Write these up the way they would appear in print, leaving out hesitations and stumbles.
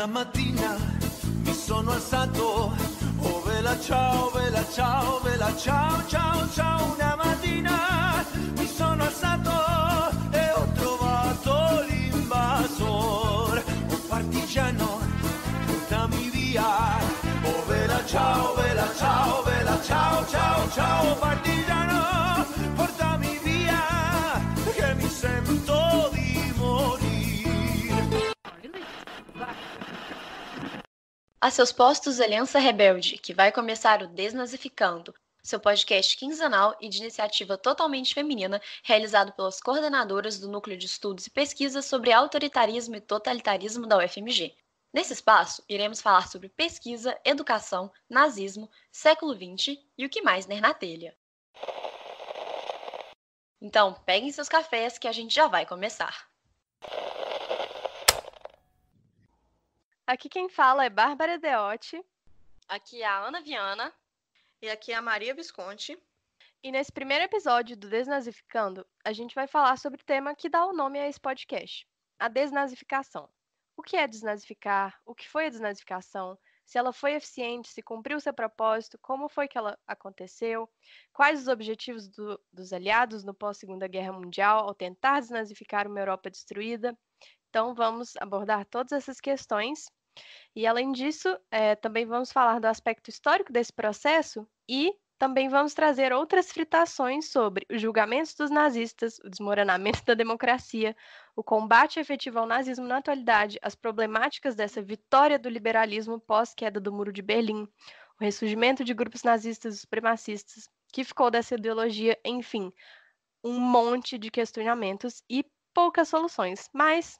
mattina mi sono alzato, oh vela ciao, vela ciao, vela ciao, ciao, ciao. Una mattina mi sono alzato e ho trovato l'invasor, oh partigiano, portami via, oh vela ciao, vela ciao, vela ciao, ciao, ciao, partigiano, portami via, che mi sento di morire. A seus postos, Aliança Rebelde, que vai começar o Desnazificando, seu podcast quinzenal e de iniciativa totalmente feminina, realizado pelas coordenadoras do Núcleo de Estudos e Pesquisas sobre Autoritarismo e Totalitarismo da UFMG. Nesse espaço, iremos falar sobre pesquisa, educação, nazismo, século XX e o que mais ner na telha. Então, peguem seus cafés que a gente já vai começar. Aqui quem fala é Bárbara Deotti. Aqui é a Ana Viana. E aqui é a Maria Visconti. E nesse primeiro episódio do Desnazificando, a gente vai falar sobre o tema que dá o nome a esse podcast, a desnazificação. O que é desnazificar? O que foi a desnazificação? Se ela foi eficiente, se cumpriu seu propósito, como foi que ela aconteceu? Quais os objetivos dos aliados no pós-Segunda Guerra Mundial ao tentar desnazificar uma Europa destruída? Então vamos abordar todas essas questões. E, além disso, também vamos falar do aspecto histórico desse processo e também vamos trazer outras fritações sobre os julgamentos dos nazistas, o desmoronamento da democracia, o combate efetivo ao nazismo na atualidade, as problemáticas dessa vitória do liberalismo pós-queda do Muro de Berlim, o ressurgimento de grupos nazistas e supremacistas, que ficou dessa ideologia, enfim, um monte de questionamentos e poucas soluções. Mas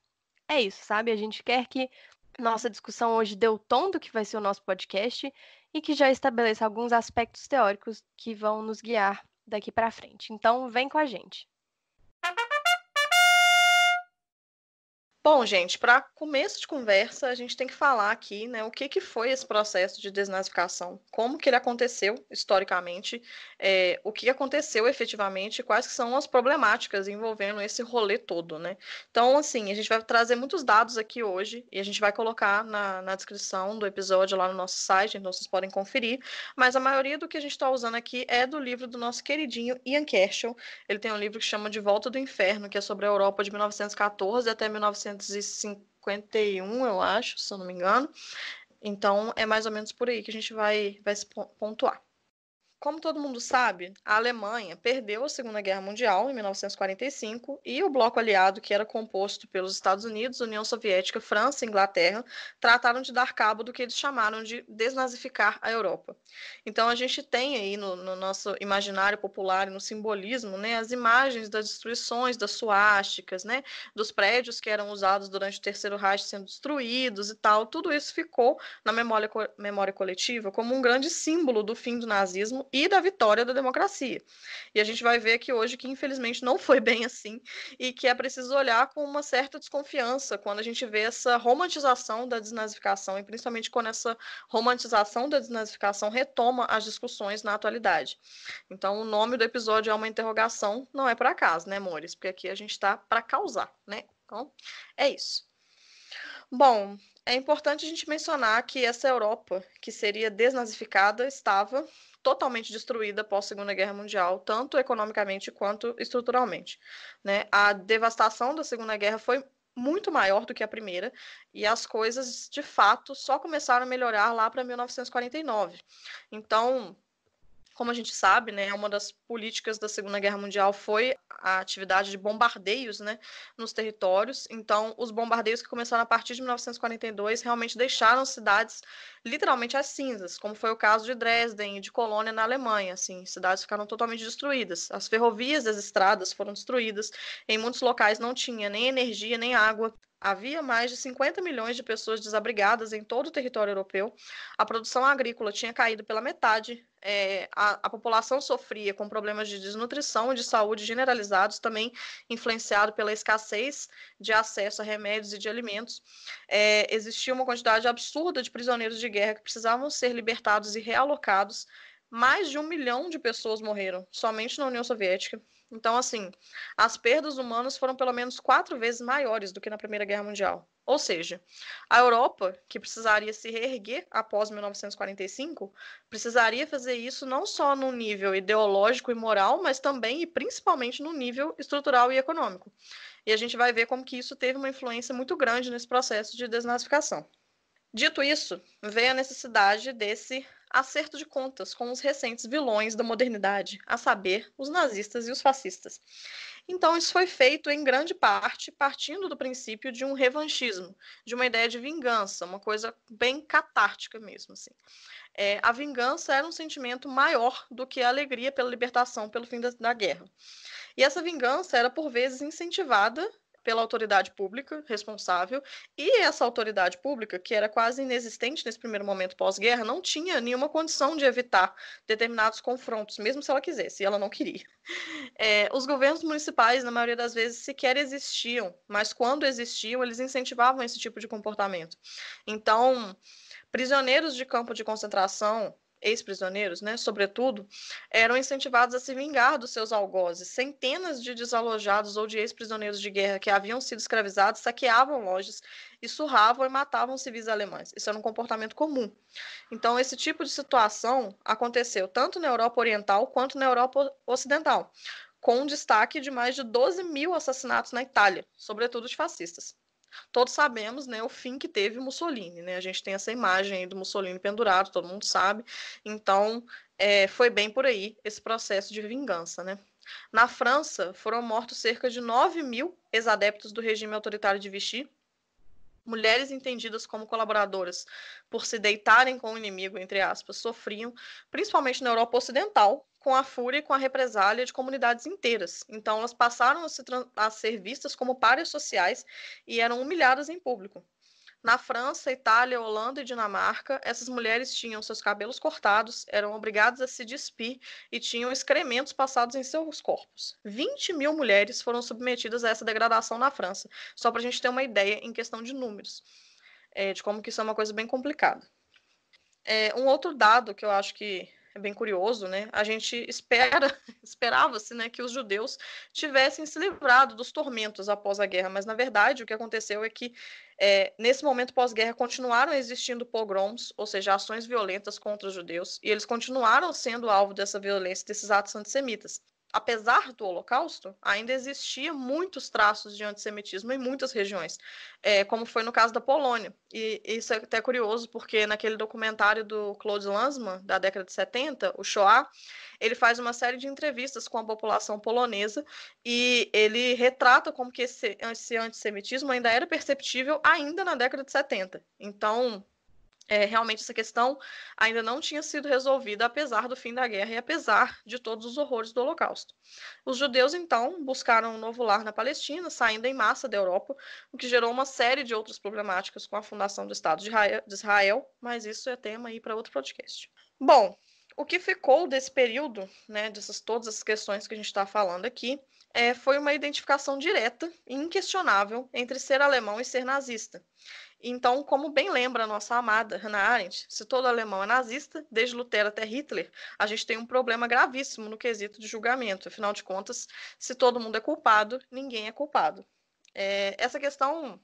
é isso, sabe? A gente quer que nossa discussão hoje dê o tom do que vai ser o nosso podcast e que já estabeleça alguns aspectos teóricos que vão nos guiar daqui para frente. Então, vem com a gente. Bom, gente, para começo de conversa, a gente tem que falar aqui, né, o que foi esse processo de desnazificação, como que ele aconteceu historicamente, o que aconteceu efetivamente, quais que são as problemáticas envolvendo esse rolê todo, né? Então, assim, a gente vai trazer muitos dados aqui hoje e a gente vai colocar na descrição do episódio lá no nosso site, então vocês podem conferir, mas a maioria do que a gente está usando aqui é do livro do nosso queridinho Ian Kershaw. Ele tem um livro que chama De Volta do Inferno, que é sobre a Europa de 1914 até 1951, eu acho, se eu não me engano. Então, é mais ou menos por aí que a gente vai se pontuar. Como todo mundo sabe, a Alemanha perdeu a Segunda Guerra Mundial em 1945 e o bloco aliado, que era composto pelos Estados Unidos, União Soviética, França e Inglaterra, trataram de dar cabo do que eles chamaram de desnazificar a Europa. Então a gente tem aí no nosso imaginário popular e no simbolismo, né, as imagens das destruições, das suásticas, né, dos prédios que eram usados durante o Terceiro Reich sendo destruídos e tal. Tudo isso ficou na memória coletiva como um grande símbolo do fim do nazismo e da vitória da democracia. E a gente vai ver aqui hoje que, infelizmente, não foi bem assim e que é preciso olhar com uma certa desconfiança quando a gente vê essa romantização da desnazificação e principalmente quando essa romantização da desnazificação retoma as discussões na atualidade. Então, o nome do episódio é uma interrogação, não é por acaso, né, amores? Porque aqui a gente está para causar, né? Então, é isso. Bom, é importante a gente mencionar que essa Europa, que seria desnazificada, estava totalmente destruída após a Segunda Guerra Mundial, tanto economicamente quanto estruturalmente, né? A devastação da Segunda Guerra foi muito maior do que a primeira, e as coisas, de fato, só começaram a melhorar lá para 1949. Então, como a gente sabe, né, uma das políticas da Segunda Guerra Mundial foi a atividade de bombardeios, né, nos territórios. Então, os bombardeios que começaram a partir de 1942 realmente deixaram cidades literalmente às cinzas, como foi o caso de Dresden e de Colônia na Alemanha. Assim, cidades ficaram totalmente destruídas. As ferrovias e as estradas foram destruídas. Em muitos locais não tinha nem energia, nem água. Havia mais de 50 milhões de pessoas desabrigadas em todo o território europeu. A produção agrícola tinha caído pela metade. A população sofria com problemas de desnutrição e de saúde generalizados, também influenciado pela escassez de acesso a remédios e de alimentos. Existia uma quantidade absurda de prisioneiros de guerra que precisavam ser libertados e realocados. mais de 1 milhão de pessoas morreram somente na União Soviética. Então, assim, as perdas humanas foram pelo menos 4 vezes maiores do que na Primeira Guerra Mundial. Ou seja, a Europa, que precisaria se reerguer após 1945, precisaria fazer isso não só no nível ideológico e moral, mas também e principalmente no nível estrutural e econômico. E a gente vai ver como que isso teve uma influência muito grande nesse processo de desnazificação. Dito isso, veio a necessidade desse acerto de contas com os recentes vilões da modernidade, a saber, os nazistas e os fascistas. Então, isso foi feito em grande parte partindo do princípio de um revanchismo, de uma ideia de vingança, uma coisa bem catártica mesmo. Assim. A vingança era um sentimento maior do que a alegria pela libertação, pelo fim da guerra. E essa vingança era, por vezes, incentivada pela autoridade pública responsável, e essa autoridade pública, que era quase inexistente nesse primeiro momento pós-guerra, não tinha nenhuma condição de evitar determinados confrontos, mesmo se ela quisesse, e ela não queria. Os governos municipais, na maioria das vezes, sequer existiam, mas quando existiam, eles incentivavam esse tipo de comportamento. Então, prisioneiros de campo de concentração, ex-prisioneiros, né, sobretudo, eram incentivados a se vingar dos seus algozes. Centenas de desalojados ou de ex-prisioneiros de guerra que haviam sido escravizados saqueavam lojas e surravam e matavam civis alemães. Isso era um comportamento comum. Então, esse tipo de situação aconteceu tanto na Europa Oriental quanto na Europa Ocidental, com um destaque de mais de 12 mil assassinatos na Itália, sobretudo de fascistas. Todos sabemos, né, o fim que teve Mussolini, né? A gente tem essa imagem aí do Mussolini pendurado, todo mundo sabe. Então, foi bem por aí esse processo de vingança, né? Na França, foram mortos cerca de 9 mil ex-adeptos do regime autoritário de Vichy, mulheres entendidas como colaboradoras por se deitarem com o inimigo, entre aspas, sofriam, principalmente na Europa Ocidental, com a fúria e com a represália de comunidades inteiras. Então, elas passaram a ser vistas como párias sociais e eram humilhadas em público. Na França, Itália, Holanda e Dinamarca, essas mulheres tinham seus cabelos cortados, eram obrigadas a se despir e tinham excrementos passados em seus corpos. 20 mil mulheres foram submetidas a essa degradação na França, só para a gente ter uma ideia em questão de números, de como que isso é uma coisa bem complicada. Um outro dado que eu acho que é bem curioso, né? A gente esperava-se, né, que os judeus tivessem se livrado dos tormentos após a guerra, mas na verdade o que aconteceu é que nesse momento pós-guerra continuaram existindo pogroms, ou seja, ações violentas contra os judeus, e eles continuaram sendo alvo dessa violência, desses atos antissemitas. Apesar do Holocausto, ainda existia muitos traços de antissemitismo em muitas regiões, como foi no caso da Polônia. E isso é até curioso, porque naquele documentário do Claude Lanzmann, da década de 70, o Shoah, ele faz uma série de entrevistas com a população polonesa e ele retrata como que esse antissemitismo ainda era perceptível ainda na década de 70. Então, realmente essa questão ainda não tinha sido resolvida, apesar do fim da guerra e apesar de todos os horrores do Holocausto. Os judeus, então, buscaram um novo lar na Palestina, saindo em massa da Europa, o que gerou uma série de outras problemáticas com a fundação do Estado de Israel, mas isso é tema aí para outro podcast. Bom, o que ficou desse período, né, todas essas questões que a gente está falando aqui, foi uma identificação direta e inquestionável entre ser alemão e ser nazista. Então, como bem lembra a nossa amada Hannah Arendt, se todo alemão é nazista, desde Lutero até Hitler, a gente tem um problema gravíssimo no quesito de julgamento. Afinal de contas, se todo mundo é culpado, ninguém é culpado. Essa questão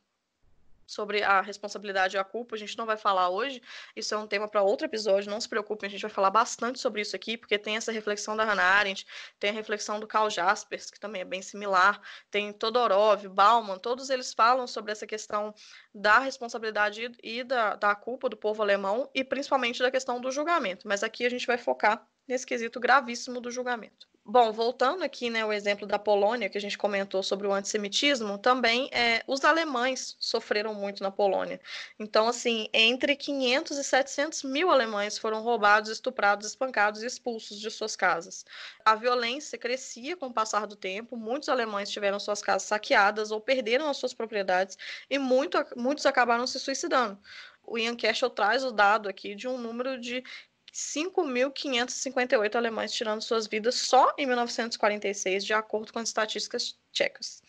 sobre a responsabilidade e a culpa, a gente não vai falar hoje, isso é um tema para outro episódio, não se preocupem, a gente vai falar bastante sobre isso aqui, porque tem essa reflexão da Hannah Arendt, tem a reflexão do Karl Jaspers, que também é bem similar, tem Todorov, Bauman, todos eles falam sobre essa questão da responsabilidade e da culpa do povo alemão, e principalmente da questão do julgamento, mas aqui a gente vai focar nesse quesito gravíssimo do julgamento. Bom, voltando aqui, né, o exemplo da Polônia, que a gente comentou sobre o antissemitismo, também os alemães sofreram muito na Polônia. Então, assim, entre 500 e 700 mil alemães foram roubados, estuprados, espancados e expulsos de suas casas. A violência crescia com o passar do tempo, muitos alemães tiveram suas casas saqueadas ou perderam as suas propriedades e muitos acabaram se suicidando. O Ian Cashel traz o dado aqui de um número de 5.558 alemães tirando suas vidas só em 1946, de acordo com as estatísticas tchecas.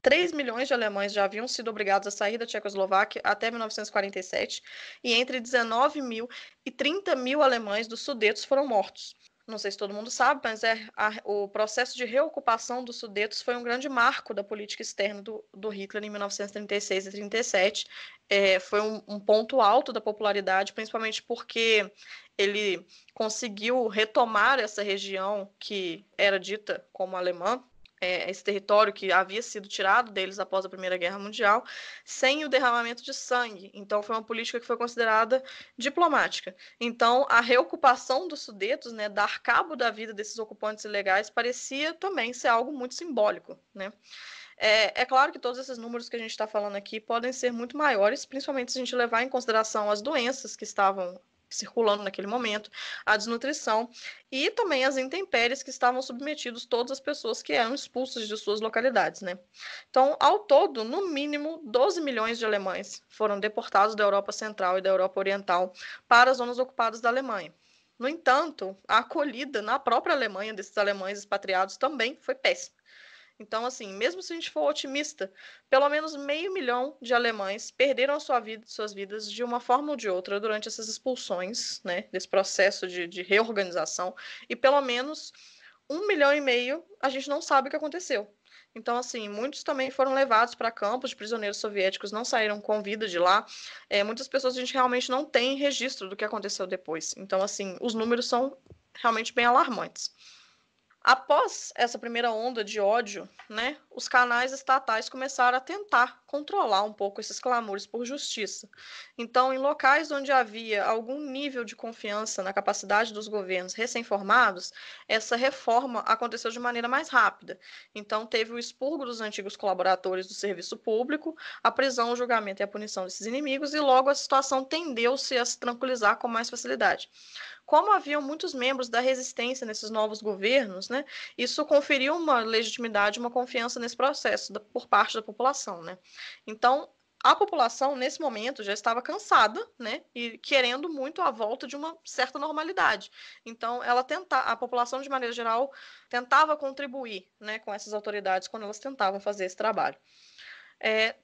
3 milhões de alemães já haviam sido obrigados a sair da Tchecoslováquia até 1947, e entre 19 mil e 30 mil alemães dos Sudetos foram mortos. Não sei se todo mundo sabe, mas o processo de reocupação dos Sudetos foi um grande marco da política externa do Hitler em 1936 e 1937. Foi um ponto alto da popularidade, principalmente porque ele conseguiu retomar essa região que era dita como alemã, esse território que havia sido tirado deles após a Primeira Guerra Mundial, sem o derramamento de sangue. Então, foi uma política que foi considerada diplomática. Então, a reocupação dos Sudetos, né, dar cabo da vida desses ocupantes ilegais, parecia também ser algo muito simbólico, né? É claro que todos esses números que a gente está falando aqui podem ser muito maiores, principalmente se a gente levar em consideração as doenças que estavam circulando naquele momento, a desnutrição e também as intempéries que estavam submetidos todas as pessoas que eram expulsas de suas localidades, né? Então, ao todo, no mínimo 12 milhões de alemães foram deportados da Europa Central e da Europa Oriental para as zonas ocupadas da Alemanha. No entanto, a acolhida na própria Alemanha desses alemães expatriados também foi péssima. Então, assim, mesmo se a gente for otimista, pelo menos 500 mil de alemães perderam suas vidas de uma forma ou de outra durante essas expulsões, né, desse processo de reorganização, e pelo menos 1,5 milhão a gente não sabe o que aconteceu. Então, assim, muitos também foram levados para campos de prisioneiros soviéticos, não saíram com vida de lá. Muitas pessoas a gente realmente não tem registro do que aconteceu depois. Então, assim, os números são realmente bem alarmantes. Após essa primeira onda de ódio, né, os canais estatais começaram a tentar controlar um pouco esses clamores por justiça. Então, em locais onde havia algum nível de confiança na capacidade dos governos recém-formados, essa reforma aconteceu de maneira mais rápida. Então, teve o expurgo dos antigos colaboradores do serviço público, a prisão, o julgamento e a punição desses inimigos, e logo a situação tendeu-se a se tranquilizar com mais facilidade. Como haviam muitos membros da resistência nesses novos governos, né, isso conferiu uma legitimidade, uma confiança nesse processo por parte da população, né? Então, a população, nesse momento, já estava cansada, né, e querendo muito a volta de uma certa normalidade. Então, a população, de maneira geral, tentava contribuir, né, com essas autoridades quando elas tentavam fazer esse trabalho.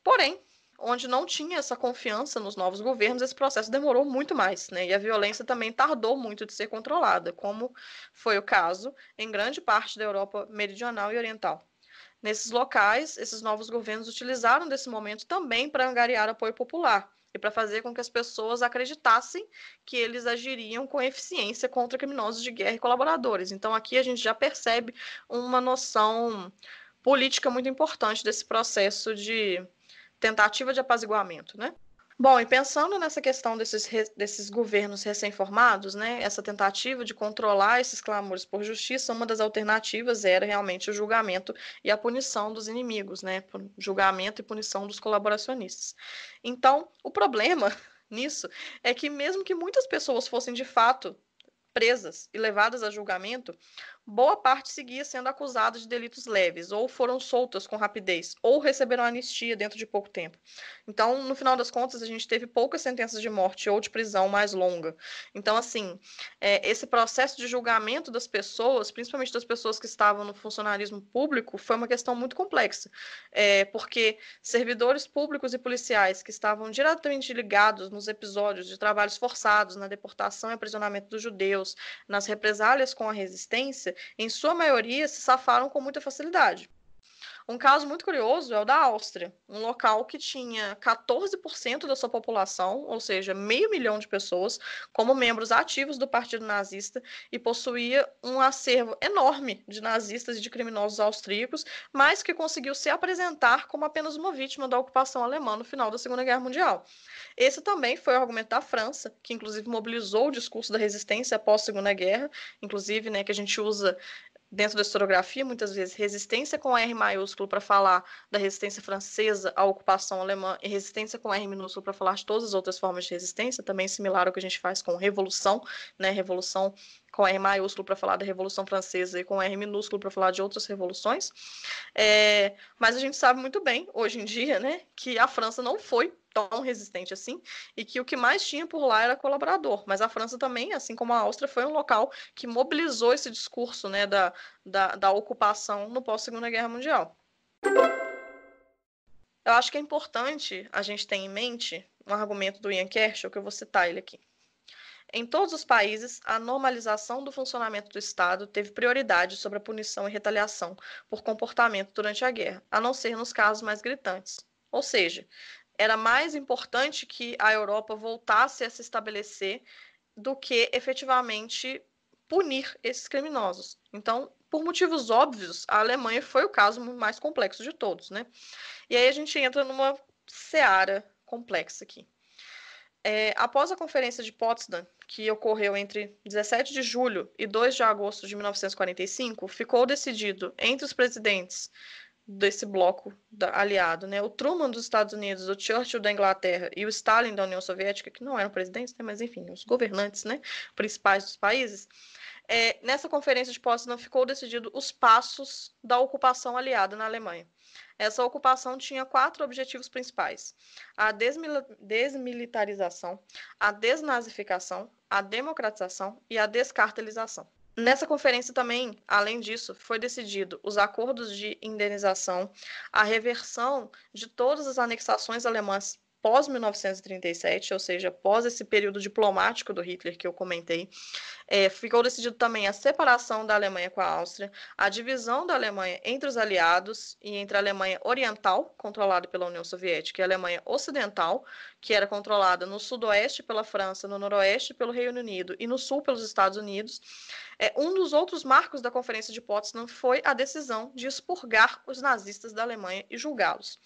Porém, onde não tinha essa confiança nos novos governos, esse processo demorou muito mais, né? E a violência também tardou muito de ser controlada, como foi o caso em grande parte da Europa meridional e oriental. Nesses locais, esses novos governos utilizaram desse momento também para angariar apoio popular e para fazer com que as pessoas acreditassem que eles agiriam com eficiência contra criminosos de guerra e colaboradores. Então, aqui a gente já percebe uma noção política muito importante desse processo de tentativa de apaziguamento, né? Bom, e pensando nessa questão desses governos recém-formados, né, essa tentativa de controlar esses clamores por justiça, uma das alternativas era realmente o julgamento e a punição dos inimigos, né, julgamento e punição dos colaboracionistas. Então, o problema nisso é que mesmo que muitas pessoas fossem de fato presas e levadas a julgamento, boa parte seguia sendo acusada de delitos leves, ou foram soltas com rapidez, ou receberam anistia dentro de pouco tempo. Então, no final das contas, a gente teve poucas sentenças de morte ou de prisão mais longa. Então, assim, esse processo de julgamento das pessoas, principalmente das pessoas que estavam no funcionalismo público, foi uma questão muito complexa, porque servidores públicos e policiais que estavam diretamente ligados nos episódios de trabalhos forçados, na deportação e aprisionamento dos judeus, nas represálias com a resistência, em sua maioria se safaram com muita facilidade. Um caso muito curioso é o da Áustria, um local que tinha 14% da sua população, ou seja, 500 mil de pessoas, como membros ativos do Partido Nazista e possuía um acervo enorme de nazistas e de criminosos austríacos, mas que conseguiu se apresentar como apenas uma vítima da ocupação alemã no final da Segunda Guerra Mundial. Esse também foi o argumento da França, que inclusive mobilizou o discurso da resistência após a Segunda Guerra, inclusive, né, que a gente usa dentro da historiografia, muitas vezes, resistência com R maiúsculo para falar da resistência francesa à ocupação alemã e resistência com R minúsculo para falar de todas as outras formas de resistência, também similar ao que a gente faz com revolução, né? Revolução com R maiúsculo para falar da Revolução Francesa e com R minúsculo para falar de outras revoluções. Mas a gente sabe muito bem, hoje em dia, né, que a França não foi tão resistente assim, e que o que mais tinha por lá era colaborador. Mas a França também, assim como a Áustria, foi um local que mobilizou esse discurso, né, da ocupação no pós-Segunda Guerra Mundial. Eu acho que é importante a gente ter em mente um argumento do Ian Kershaw, que eu vou citar ele aqui. Em todos os países, a normalização do funcionamento do Estado teve prioridade sobre a punição e retaliação por comportamento durante a guerra, a não ser nos casos mais gritantes. Ou seja, era mais importante que a Europa voltasse a se estabelecer do que efetivamente punir esses criminosos. Então, por motivos óbvios, a Alemanha foi o caso mais complexo de todos, né? E aí a gente entra numa seara complexa aqui. Após a Conferência de Potsdam, que ocorreu entre 17 de julho e 2 de agosto de 1945, ficou decidido entre os presidentes desse bloco aliado, né, o Truman dos Estados Unidos, o Churchill da Inglaterra e o Stalin da União Soviética, que não eram presidentes, né, mas enfim, os governantes, né, principais dos países. Nessa Conferência de Potsdam ficou decidido os passos da ocupação aliada na Alemanha. Essa ocupação tinha 4 objetivos principais: a desmilitarização, a desnazificação, a democratização e a descartelização. Nessa conferência também, além disso, foi decidido os acordos de indenização, a reversão de todas as anexações alemãs pós-1937, ou seja, pós esse período diplomático do Hitler que eu comentei. Ficou decidido também a separação da Alemanha com a Áustria, a divisão da Alemanha entre os aliados e entre a Alemanha Oriental, controlada pela União Soviética, e a Alemanha Ocidental, que era controlada no sudoeste pela França, no noroeste pelo Reino Unido e no sul pelos Estados Unidos. Um dos outros marcos da Conferência de Potsdam foi a decisão de expurgar os nazistas da Alemanha e julgá-los.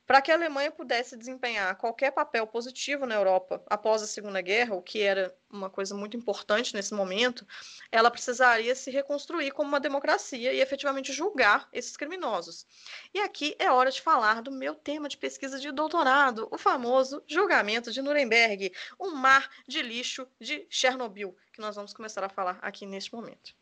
Para que a Alemanha pudesse desempenhar qualquer papel positivo na Europa após a Segunda Guerra, o que era uma coisa muito importante nesse momento, ela precisaria se reconstruir como uma democracia e efetivamente julgar esses criminosos. E aqui é hora de falar do meu tema de pesquisa de doutorado, o famoso julgamento de Nuremberg, um mar de lixo de Chernobyl, que nós vamos começar a falar aqui neste momento.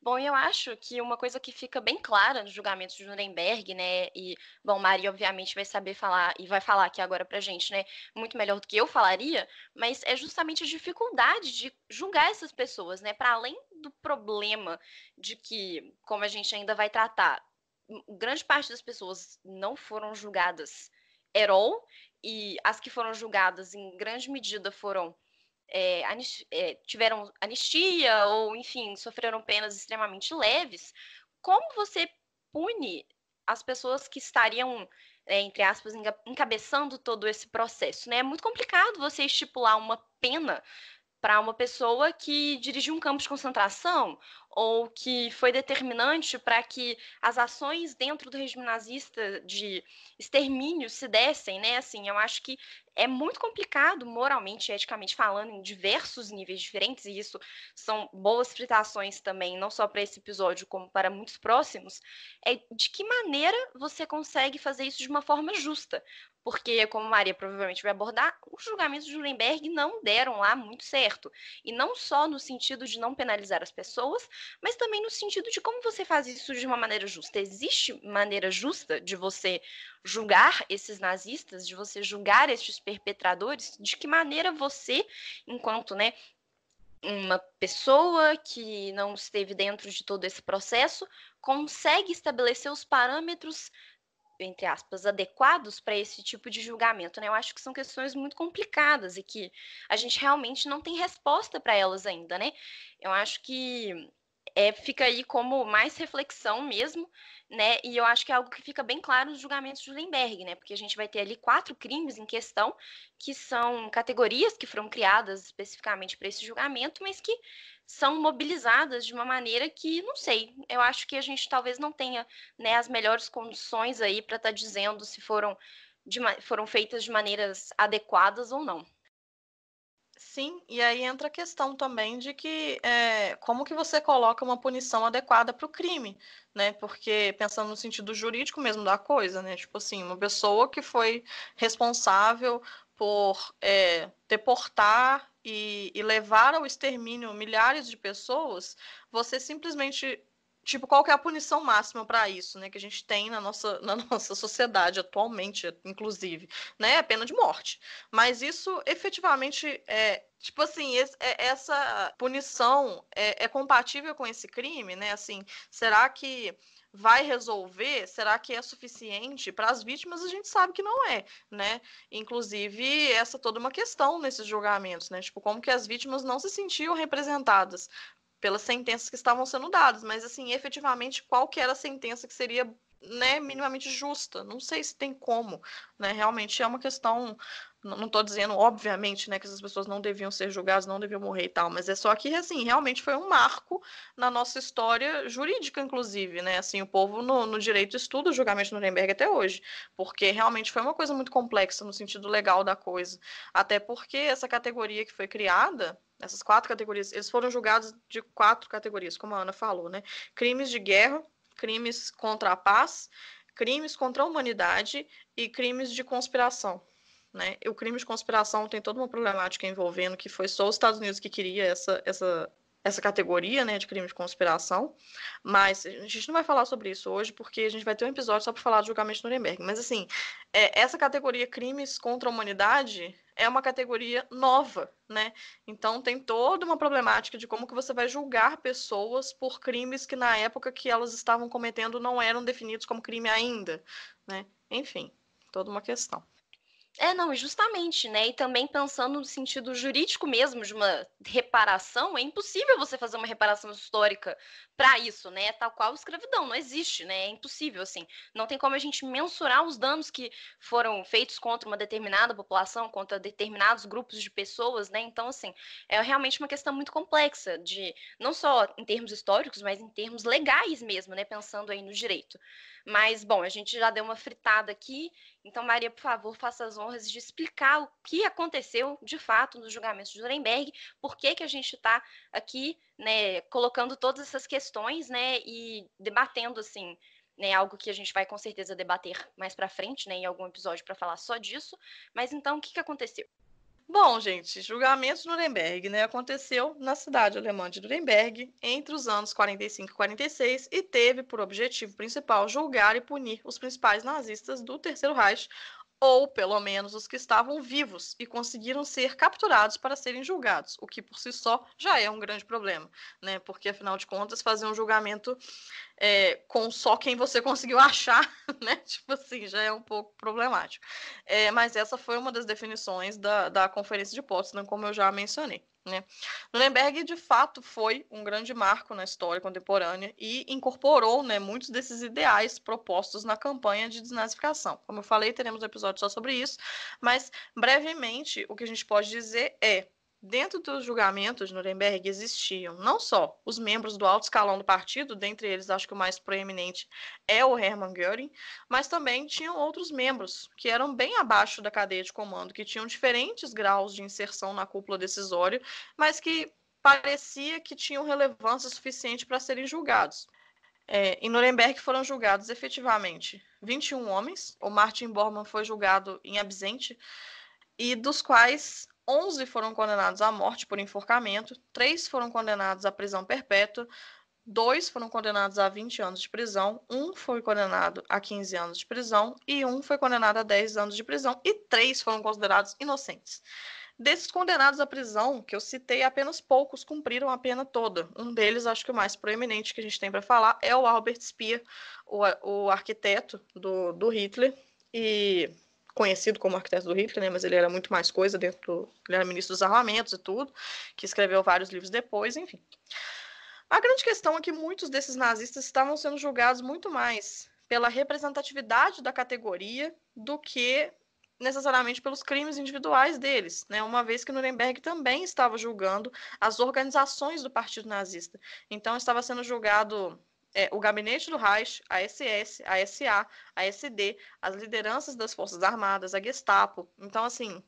Bom, eu acho que uma coisa que fica bem clara nos julgamentos de Nuremberg, né, e, bom, Maria obviamente vai saber falar, e vai falar aqui agora pra gente, né, muito melhor do que eu falaria, mas é justamente a dificuldade de julgar essas pessoas, né, para além do problema de que, como a gente ainda vai tratar, grande parte das pessoas não foram julgadas at all, e as que foram julgadas, em grande medida, foram tiveram anistia ou, enfim, sofreram penas extremamente leves, como você pune as pessoas que estariam, entre aspas, encabeçando todo esse processo, né? É muito complicado você estipular uma pena para uma pessoa que dirigiu um campo de concentração ou que foi determinante para que as ações dentro do regime nazista de extermínio se dessem, né? Assim, eu acho que é muito complicado moralmente e eticamente falando em diversos níveis diferentes, e isso são boas citações também, não só para esse episódio, como para muitos próximos, de que maneira você consegue fazer isso de uma forma justa. Porque, como a Maria provavelmente vai abordar, os julgamentos de Nuremberg não deram lá muito certo. E não só no sentido de não penalizar as pessoas, mas também no sentido de como você faz isso de uma maneira justa. Existe maneira justa de você julgar esses nazistas, de você julgar estes perpetradores? De que maneira você, enquanto, né, uma pessoa que não esteve dentro de todo esse processo, consegue estabelecer os parâmetros, entre aspas, adequados para esse tipo de julgamento, né? Eu acho que são questões muito complicadas e que a gente realmente não tem resposta para elas ainda, né? Eu acho que fica aí como mais reflexão mesmo, né? E eu acho que é algo que fica bem claro nos julgamentos de Nuremberg, né? Porque a gente vai ter ali 4 crimes em questão, que são categorias que foram criadas especificamente para esse julgamento, mas que são mobilizadas de uma maneira que, não sei, eu acho que a gente talvez não tenha, né, as melhores condições aí para estar dizendo se foram feitas de maneiras adequadas ou não. Sim, e aí entra a questão também de que como que você coloca uma punição adequada para o crime, né? Porque pensando no sentido jurídico mesmo da coisa, né? Tipo assim, uma pessoa que foi responsável por deportar e levar ao extermínio milhares de pessoas, você simplesmente... Tipo, qual que é a punição máxima para isso, né? Que a gente tem na nossa sociedade atualmente, inclusive, né? A pena de morte. Mas isso efetivamente Tipo assim, essa punição é compatível com esse crime, né? Assim, será que vai resolver? Será que é suficiente? Para as vítimas, a gente sabe que não é, né? Inclusive, essa é toda uma questão nesses julgamentos, né? Tipo, como que as vítimas não se sentiam representadas pelas sentenças que estavam sendo dadas, mas assim, efetivamente, qual que era a sentença que seria, né, minimamente justa? Não sei se tem como, né? Realmente é uma questão. Não estou dizendo, obviamente, né, que essas pessoas não deviam ser julgadas, não deviam morrer e tal, mas é só que, assim, realmente foi um marco na nossa história jurídica, inclusive, né? Assim, o povo no direito estuda o julgamento de Nuremberg até hoje, porque realmente foi uma coisa muito complexa no sentido legal da coisa. Até porque essa categoria que foi criada, essas 4 categorias, eles foram julgados de 4 categorias, como a Ana falou, né? Crimes de guerra, crimes contra a paz, crimes contra a humanidade e crimes de conspiração. Né? O crime de conspiração tem toda uma problemática envolvendo que foi só os Estados Unidos que queria essa categoria, né, de crime de conspiração, mas a gente não vai falar sobre isso hoje, porque a gente vai ter um episódio só para falar do julgamento de Nuremberg. Mas, assim, essa categoria crimes contra a humanidade é uma categoria nova, né? Então, tem toda uma problemática de como que você vai julgar pessoas por crimes que, na época que elas estavam cometendo, não eram definidos como crime ainda, né? Enfim, toda uma questão. Não, justamente, né? E também pensando no sentido jurídico mesmo de uma reparação, é impossível você fazer uma reparação histórica para isso, né? Tal qual a escravidão, não existe, né? É impossível, assim. Não tem como a gente mensurar os danos que foram feitos contra uma determinada população, contra determinados grupos de pessoas, né? Então, assim, é realmente uma questão muito complexa, de não só em termos históricos, mas em termos legais mesmo, né? Pensando aí no direito. Mas, bom, a gente já deu uma fritada aqui. Então, Maria, por favor, faça as honras de explicar o que aconteceu de fato nos julgamentos de Nuremberg, por que a gente está aqui, né, colocando todas essas questões, né, e debatendo, assim, né, algo que a gente vai com certeza debater mais para frente, né, em algum episódio para falar só disso. Mas então, o que aconteceu? Bom, gente, julgamento de Nuremberg, né, aconteceu na cidade alemã de Nuremberg entre os anos 45 e 46 e teve por objetivo principal julgar e punir os principais nazistas do Terceiro Reich, ou pelo menos os que estavam vivos e conseguiram ser capturados para serem julgados, o que por si só já é um grande problema, né? Porque afinal de contas fazer um julgamento com só quem você conseguiu achar, né? Tipo assim, já é um pouco problemático. Mas essa foi uma das definições da Conferência de Potsdam, como eu já mencionei. Né? Nuremberg, de fato, foi um grande marco na história contemporânea e incorporou, né, muitos desses ideais propostos na campanha de desnazificação. Como eu falei, teremos um episódio só sobre isso, mas, brevemente, o que a gente pode dizer é: dentro dos julgamentos de Nuremberg existiam não só os membros do alto escalão do partido, dentre eles acho que o mais proeminente é o Hermann Göring, mas também tinham outros membros que eram bem abaixo da cadeia de comando, que tinham diferentes graus de inserção na cúpula decisória, mas que parecia que tinham relevância suficiente para serem julgados. Em Nuremberg foram julgados efetivamente 21 homens. O Martin Bormann foi julgado em absente, e dos quais 11 foram condenados à morte por enforcamento, 3 foram condenados à prisão perpétua, 2 foram condenados a 20 anos de prisão, 1 foi condenado a 15 anos de prisão e 1 foi condenado a 10 anos de prisão e 3 foram considerados inocentes. Desses condenados à prisão, que eu citei, apenas poucos cumpriram a pena toda. Um deles, acho que o mais proeminente que a gente tem para falar, é o Albert Speer, o arquiteto do Hitler, e conhecido como arquiteto do Hitler, né, mas ele era muito mais coisa ele era ministro dos armamentos e tudo, que escreveu vários livros depois, enfim. A grande questão é que muitos desses nazistas estavam sendo julgados muito mais pela representatividade da categoria do que necessariamente pelos crimes individuais deles, né? Uma vez que Nuremberg também estava julgando as organizações do Partido Nazista. Então estava sendo julgado o gabinete do Reich, a SS, a SA, a SD, as lideranças das Forças Armadas, a Gestapo. Então, assim,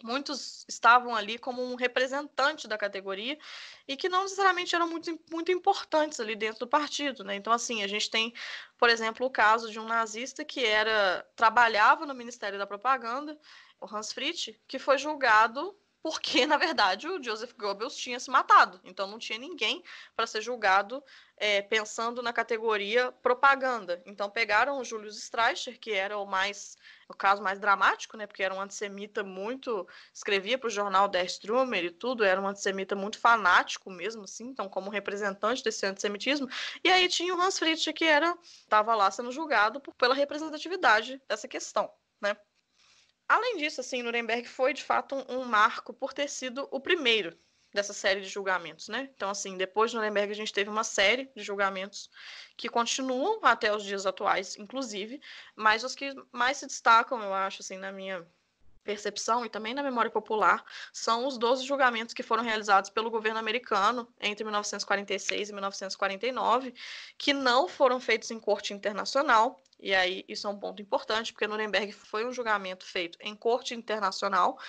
muitos estavam ali como um representante da categoria e que não necessariamente eram muito importantes ali dentro do partido, né? Então, assim, a gente tem, por exemplo, o caso de um nazista que trabalhava no Ministério da Propaganda, o Hans Fritsch, que foi julgado porque, na verdade, o Joseph Goebbels tinha se matado. Então, não tinha ninguém para ser julgado pensando na categoria propaganda. Então, pegaram o Julius Streicher, que era o caso mais dramático, né? Porque era um antissemita muito... Escrevia para o jornal Der Strömer e tudo. Era um antissemita muito fanático mesmo, assim. Então, como representante desse antissemitismo. E aí tinha o Hans Fritzsche, que estava lá sendo julgado pela representatividade dessa questão, né? Além disso, assim, Nuremberg foi, de fato, um marco por ter sido o primeiro dessa série de julgamentos, né? Então, assim, depois de Nuremberg a gente teve uma série de julgamentos que continuam até os dias atuais, inclusive, mas os que mais se destacam, eu acho, assim, na minha percepção e também na memória popular, são os 12 julgamentos que foram realizados pelo governo americano entre 1946 e 1949, que não foram feitos em corte internacional. E aí isso é um ponto importante, porque Nuremberg foi um julgamento feito em corte internacional,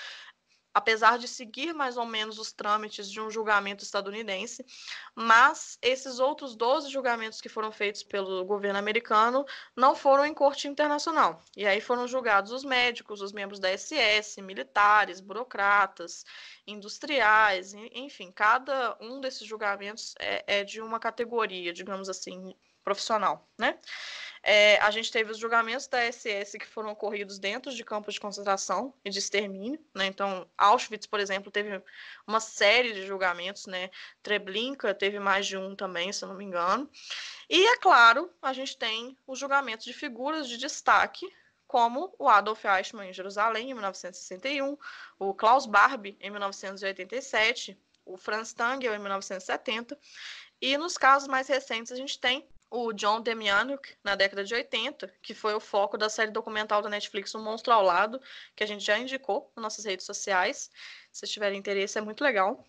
apesar de seguir mais ou menos os trâmites de um julgamento estadunidense, mas esses outros 12 julgamentos que foram feitos pelo governo americano não foram em corte internacional. E aí foram julgados os médicos, os membros da SS, militares, burocratas, industriais, enfim, cada um desses julgamentos é de uma categoria, digamos assim, profissional, né? A gente teve os julgamentos da SS que foram ocorridos dentro de campos de concentração e de extermínio, né? Então, Auschwitz, por exemplo, teve uma série de julgamentos, né? Treblinka teve mais de um também, se eu não me engano. E, é claro, a gente tem os julgamentos de figuras de destaque, como o Adolf Eichmann em Jerusalém, em 1961, o Klaus Barbie, em 1987, o Franz Tangl, em 1970. E, nos casos mais recentes, a gente tem o John Demjanjuk, na década de 80, que foi o foco da série documental da Netflix, O Monstro ao Lado, que a gente já indicou nas nossas redes sociais. Se vocês tiverem interesse, é muito legal.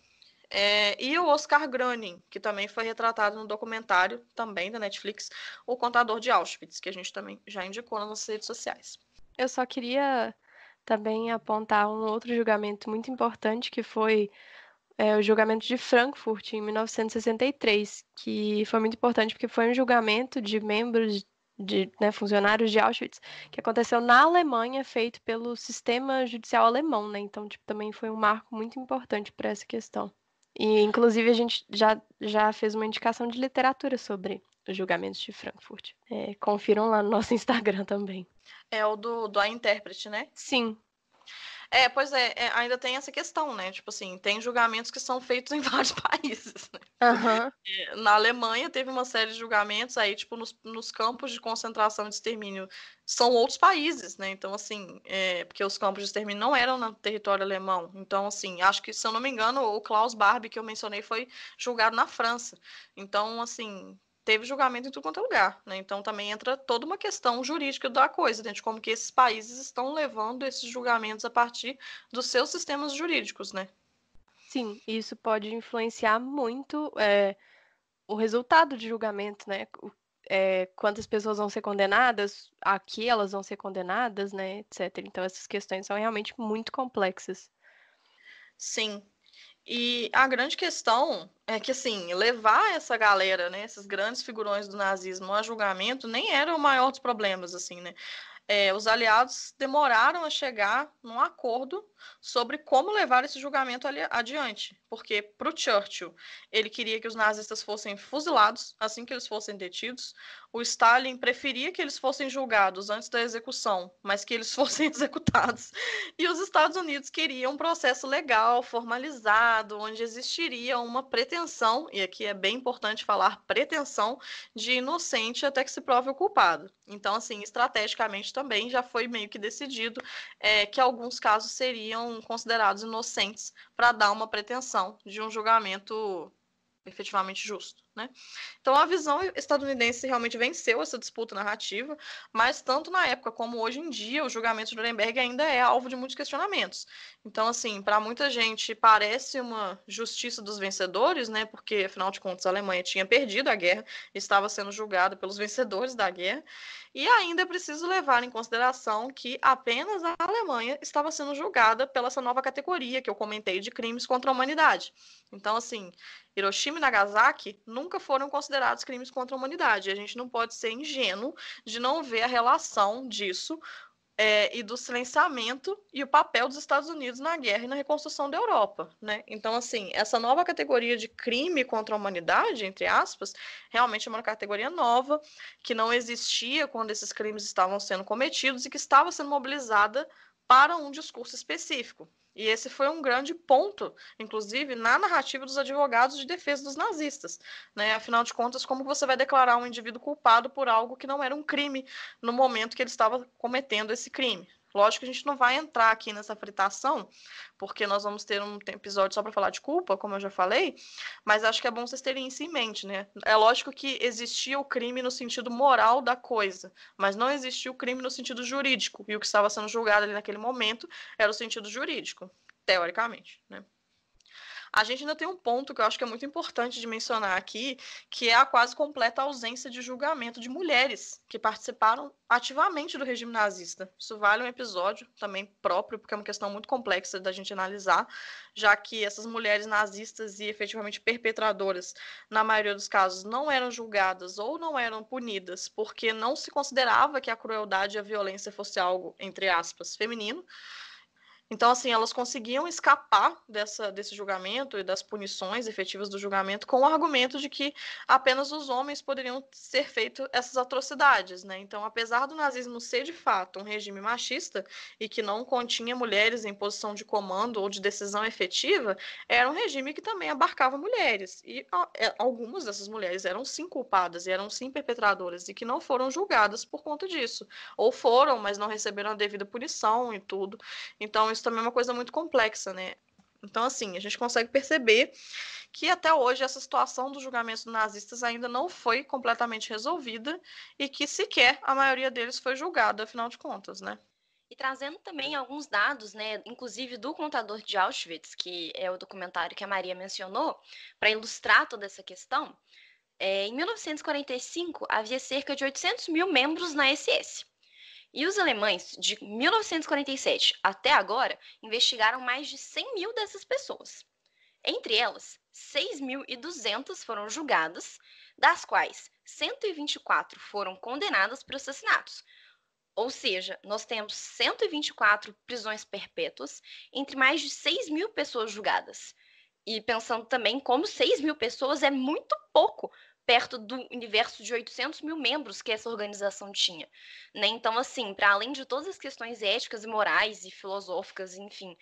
E o Oscar Gröning, que também foi retratado no documentário, também da Netflix, O Contador de Auschwitz, que a gente também já indicou nas nossas redes sociais. Eu só queria também apontar um outro julgamento muito importante, que foi o julgamento de Frankfurt, em 1963, que foi muito importante porque foi um julgamento de membros, funcionários de Auschwitz, que aconteceu na Alemanha, feito pelo sistema judicial alemão, né? Então, também foi um marco muito importante para essa questão. E, inclusive, a gente já fez uma indicação de literatura sobre os julgamentos de Frankfurt. Confiram lá no nosso Instagram também. É o do A Intérprete, né? Sim. Pois ainda tem essa questão, né? Tipo assim, tem julgamentos que são feitos em vários países, né? Uhum. Na Alemanha teve uma série de julgamentos aí, tipo, nos campos de concentração e de extermínio são outros países, né? Então, assim, porque os campos de extermínio não eram no território alemão. Então, assim, acho que, se eu não me engano, o Klaus Barbie, que eu mencionei, foi julgado na França. Então, assim, teve julgamento em tudo quanto é lugar, né? Então também entra toda uma questão jurídica da coisa, né? De como que esses países estão levando esses julgamentos a partir dos seus sistemas jurídicos, né? Sim, isso pode influenciar muito o resultado de julgamento, né? Quantas pessoas vão ser condenadas, a que elas vão ser condenadas, né, etc. Então essas questões são realmente muito complexas. Sim. E a grande questão é que, assim, levar essa galera, né, esses grandes figurões do nazismo a julgamento nem era o maior dos problemas, assim, né? Os aliados demoraram a chegar num acordo sobre como levar esse julgamento adiante, porque para o Churchill, ele queria que os nazistas fossem fuzilados assim que eles fossem detidos, o Stalin preferia que eles fossem julgados antes da execução, mas que eles fossem executados, e os Estados Unidos queriam um processo legal, formalizado, onde existiria uma pretensão, e aqui é bem importante falar pretensão, de inocente até que se prove o culpado. Então, assim, estrategicamente também já foi meio que decidido que alguns casos seriam considerados inocentes para dar uma pretensão de um julgamento efetivamente justo, né? Então a visão estadunidense realmente venceu essa disputa narrativa, mas tanto na época como hoje em dia o julgamento de Nuremberg ainda é alvo de muitos questionamentos. Então, assim, para muita gente parece uma justiça dos vencedores, né? Porque afinal de contas a Alemanha tinha perdido a guerra, estava sendo julgada pelos vencedores da guerra, e ainda é preciso levar em consideração que apenas a Alemanha estava sendo julgada pela essa nova categoria que eu comentei de crimes contra a humanidade. Então, assim, Hiroshima e Nagasaki nunca foram considerados crimes contra a humanidade. A gente não pode ser ingênuo de não ver a relação disso e do silenciamento e o papel dos Estados Unidos na guerra e na reconstrução da Europa, né? Então, assim, essa nova categoria de crime contra a humanidade, entre aspas, realmente é uma categoria nova, que não existia quando esses crimes estavam sendo cometidos e que estava sendo mobilizada para um discurso específico. E esse foi um grande ponto, inclusive, na narrativa dos advogados de defesa dos nazistas, né? Afinal de contas, como você vai declarar um indivíduo culpado por algo que não era um crime no momento que ele estava cometendo esse crime? Lógico que a gente não vai entrar aqui nessa fritação, porque nós vamos ter um episódio só para falar de culpa, como eu já falei, mas acho que é bom vocês terem isso em mente, né? É lógico que existia o crime no sentido moral da coisa, mas não existia o crime no sentido jurídico, e o que estava sendo julgado ali naquele momento era o sentido jurídico, teoricamente, né? A gente ainda tem um ponto que eu acho que é muito importante de mencionar aqui, que é a quase completa ausência de julgamento de mulheres que participaram ativamente do regime nazista. Isso vale um episódio também próprio, porque é uma questão muito complexa da gente analisar, já que essas mulheres nazistas e efetivamente perpetradoras, na maioria dos casos, não eram julgadas ou não eram punidas, porque não se considerava que a crueldade e a violência fosse algo, entre aspas, feminino. Então, assim, elas conseguiam escapar desse julgamento e das punições efetivas do julgamento com o argumento de que apenas os homens poderiam ser feitos essas atrocidades, né? Então, apesar do nazismo ser, de fato, um regime machista e que não continha mulheres em posição de comando ou de decisão efetiva, era um regime que também abarcava mulheres. E algumas dessas mulheres eram, sim, culpadas e eram, sim, perpetradoras e que não foram julgadas por conta disso. Ou foram, mas não receberam a devida punição e tudo. Então, isso também é uma coisa muito complexa, né? Então, assim, a gente consegue perceber que até hoje essa situação dos julgamentos nazistas ainda não foi completamente resolvida e que sequer a maioria deles foi julgada, afinal de contas, né? E trazendo também alguns dados, né, inclusive do Contador de Auschwitz, que é o documentário que a Maria mencionou, para ilustrar toda essa questão, em 1945 havia cerca de 800 mil membros na SS. E os alemães, de 1947 até agora, investigaram mais de 100 mil dessas pessoas. Entre elas, 6.200 foram julgadas, das quais 124 foram condenadas por assassinatos. Ou seja, nós temos 124 prisões perpétuas entre mais de 6 mil pessoas julgadas. E pensando também como 6 mil pessoas é muito pouco perto do universo de 800 mil membros que essa organização tinha, né? Então, assim, para além de todas as questões éticas e morais e filosóficas, enfim,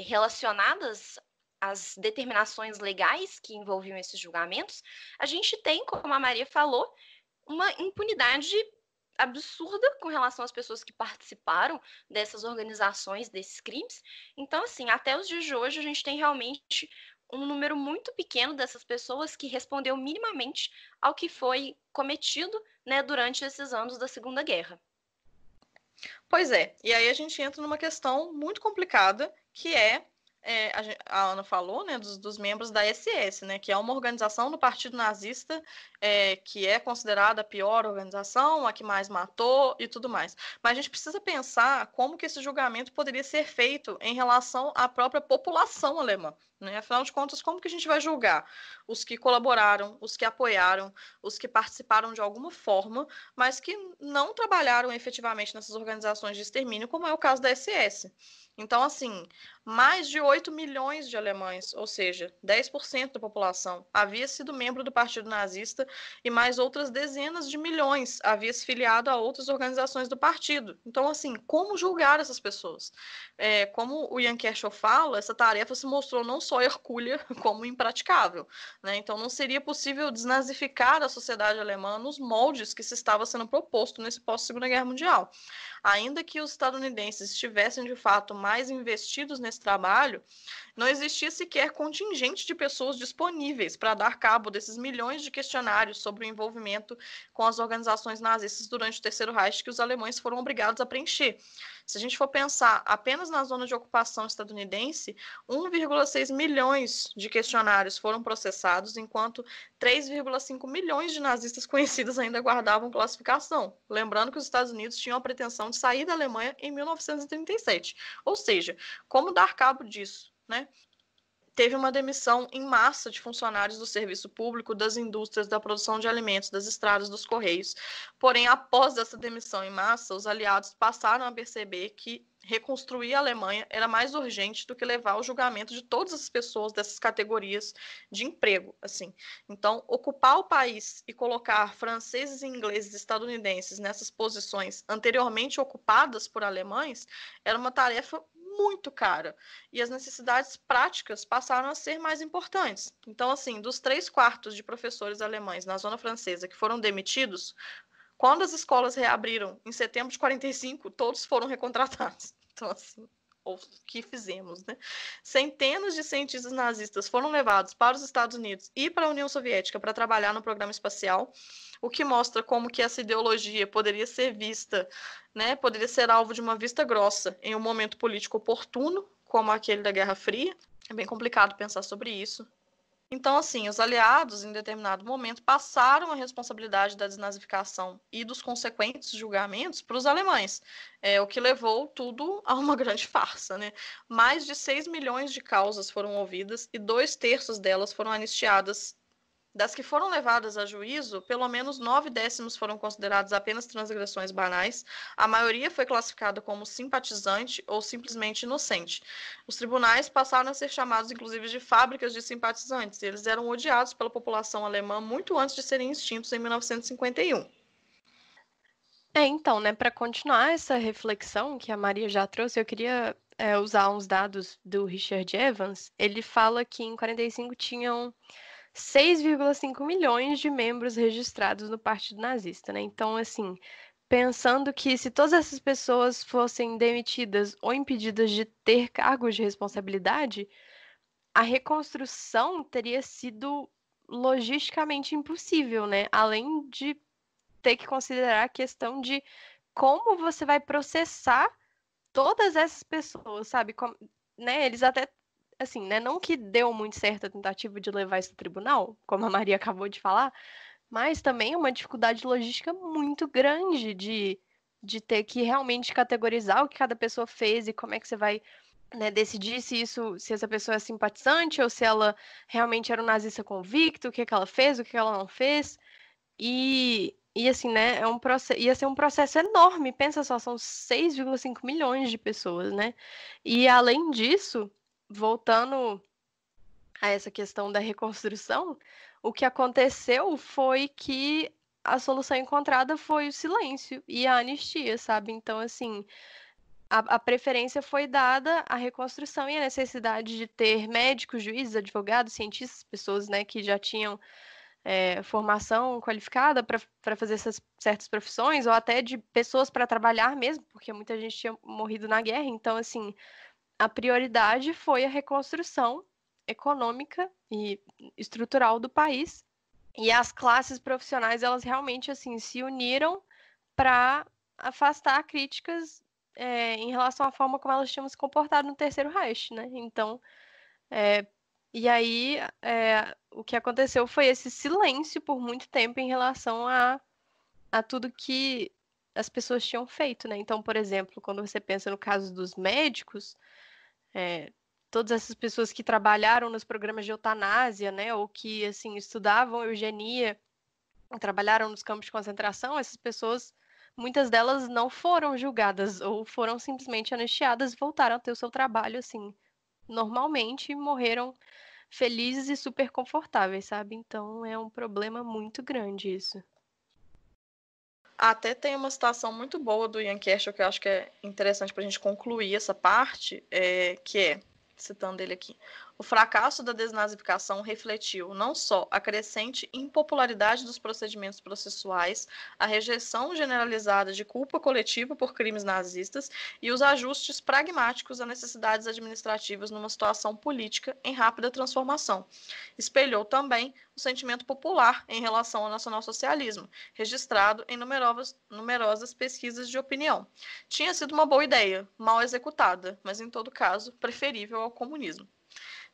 relacionadas às determinações legais que envolviam esses julgamentos, a gente tem, como a Maria falou, uma impunidade absurda com relação às pessoas que participaram dessas organizações, desses crimes. Então, assim, até os dias de hoje, a gente tem realmente um número muito pequeno dessas pessoas que respondeu minimamente ao que foi cometido, né, durante esses anos da Segunda Guerra. Pois é, e aí a gente entra numa questão muito complicada, que a Ana falou, né, dos membros da SS, né, que é uma organização do Partido Nazista, que é considerada a pior organização, a que mais matou e tudo mais. Mas a gente precisa pensar como que esse julgamento poderia ser feito em relação à própria população alemã, né? Afinal de contas, como que a gente vai julgar os que colaboraram, os que apoiaram, os que participaram de alguma forma, mas que não trabalharam efetivamente nessas organizações de extermínio, como é o caso da SS? Então, assim, mais de 8 milhões de alemães, ou seja, 10% da população, havia sido membro do Partido Nazista e mais outras dezenas de milhões havia se filiado a outras organizações do partido. Então, assim, como julgar essas pessoas? Como o Ian Kershaw fala, essa tarefa se mostrou não só hercúlea, como impraticável, né? Então, não seria possível desnazificar a sociedade alemã nos moldes que se estava sendo proposto nesse pós-Segunda Guerra Mundial. Ainda que os estadunidenses estivessem, de fato, mais investidos nesse trabalho, não existia sequer contingente de pessoas disponíveis para dar cabo desses milhões de questionários sobre o envolvimento com as organizações nazistas durante o Terceiro Reich que os alemães foram obrigados a preencher. Se a gente for pensar apenas na zona de ocupação estadunidense, 1,6 milhões de questionários foram processados, enquanto 3,5 milhões de nazistas conhecidos ainda guardavam classificação. Lembrando que os Estados Unidos tinham a pretensão de sair da Alemanha em 1937. Ou seja, como dar cabo disso, né? teve uma demissão em massa de funcionários do serviço público, das indústrias, da produção de alimentos, das estradas, dos correios. Porém, após essa demissão em massa, os aliados passaram a perceber que reconstruir a Alemanha era mais urgente do que levar ao julgamento de todas as pessoas dessas categorias de emprego, assim. Então, ocupar o país e colocar franceses, ingleses e estadunidenses nessas posições anteriormente ocupadas por alemães era uma tarefa muito cara, e as necessidades práticas passaram a ser mais importantes. Então, assim, dos 3/4 de professores alemães na zona francesa que foram demitidos, quando as escolas reabriram em setembro de 45, todos foram recontratados. Então, assim, o que fizemos, né? Centenas de cientistas nazistas foram levados para os Estados Unidos e para a União Soviética para trabalhar no programa espacial, o que mostra como que essa ideologia poderia ser vista, né? Poderia ser alvo de uma vista grossa em um momento político oportuno, como aquele da Guerra Fria. É bem complicado pensar sobre isso. Então, assim, os aliados, em determinado momento, passaram a responsabilidade da desnazificação e dos consequentes julgamentos para os alemães, o que levou tudo a uma grande farsa, né? Mais de 6 milhões de causas foram ouvidas e 2/3 delas foram anistiadas. Das que foram levadas a juízo, pelo menos 9/10 foram considerados apenas transgressões banais, a maioria foi classificada como simpatizante ou simplesmente inocente. Os tribunais passaram a ser chamados, inclusive, de fábricas de simpatizantes, e eles eram odiados pela população alemã muito antes de serem extintos em 1951. Então, né, para continuar essa reflexão que a Maria já trouxe, eu queria usar uns dados do Richard Evans. Ele fala que em 45 tinham 6,5 milhões de membros registrados no Partido Nazista, né? Então, assim, pensando que se todas essas pessoas fossem demitidas ou impedidas de ter cargos de responsabilidade, a reconstrução teria sido logisticamente impossível, né? Além de ter que considerar a questão de como você vai processar todas essas pessoas, sabe? Né? Eles até, assim, né? Não que deu muito certo a tentativa de levar isso ao tribunal, como a Maria acabou de falar, mas também é uma dificuldade logística muito grande de ter que realmente categorizar o que cada pessoa fez e como é que você vai, né, decidir se essa pessoa é simpatizante ou se ela realmente era um nazista convicto, o que ela fez, o que ela não fez. E assim, né, ia ser um processo enorme. Pensa só, são 6,5 milhões de pessoas, né? E além disso, voltando a essa questão da reconstrução, o que aconteceu foi que a solução encontrada foi o silêncio e a anistia, sabe? Então, assim, a preferência foi dada à reconstrução e à necessidade de ter médicos, juízes, advogados, cientistas, pessoas, né, que já tinham formação qualificada para fazer essas certas profissões, ou até de pessoas para trabalhar mesmo, porque muita gente tinha morrido na guerra. Então, assim, a prioridade foi a reconstrução econômica e estrutural do país. E as classes profissionais, elas realmente, assim, se uniram para afastar críticas em relação à forma como elas tinham se comportado no Terceiro Reich, né? Então, e aí, o que aconteceu foi esse silêncio por muito tempo em relação a tudo que as pessoas tinham feito, né? Então, por exemplo, quando você pensa no caso dos médicos, todas essas pessoas que trabalharam nos programas de eutanásia, né, ou que, assim, estudavam eugenia, trabalharam nos campos de concentração, essas pessoas, muitas delas não foram julgadas ou foram simplesmente anistiadas e voltaram a ter o seu trabalho, assim, normalmente, morreram felizes e super confortáveis, sabe? Então é um problema muito grande isso. Até tem uma citação muito boa do Ian Kershaw que eu acho que é interessante para a gente concluir essa parte, que é, citando ele aqui, o fracasso da desnazificação refletiu não só a crescente impopularidade dos procedimentos processuais, a rejeição generalizada de culpa coletiva por crimes nazistas e os ajustes pragmáticos a necessidades administrativas numa situação política em rápida transformação. Espelhou também o sentimento popular em relação ao nacionalsocialismo, registrado em numerosas pesquisas de opinião. Tinha sido uma boa ideia, mal executada, mas em todo caso preferível ao comunismo.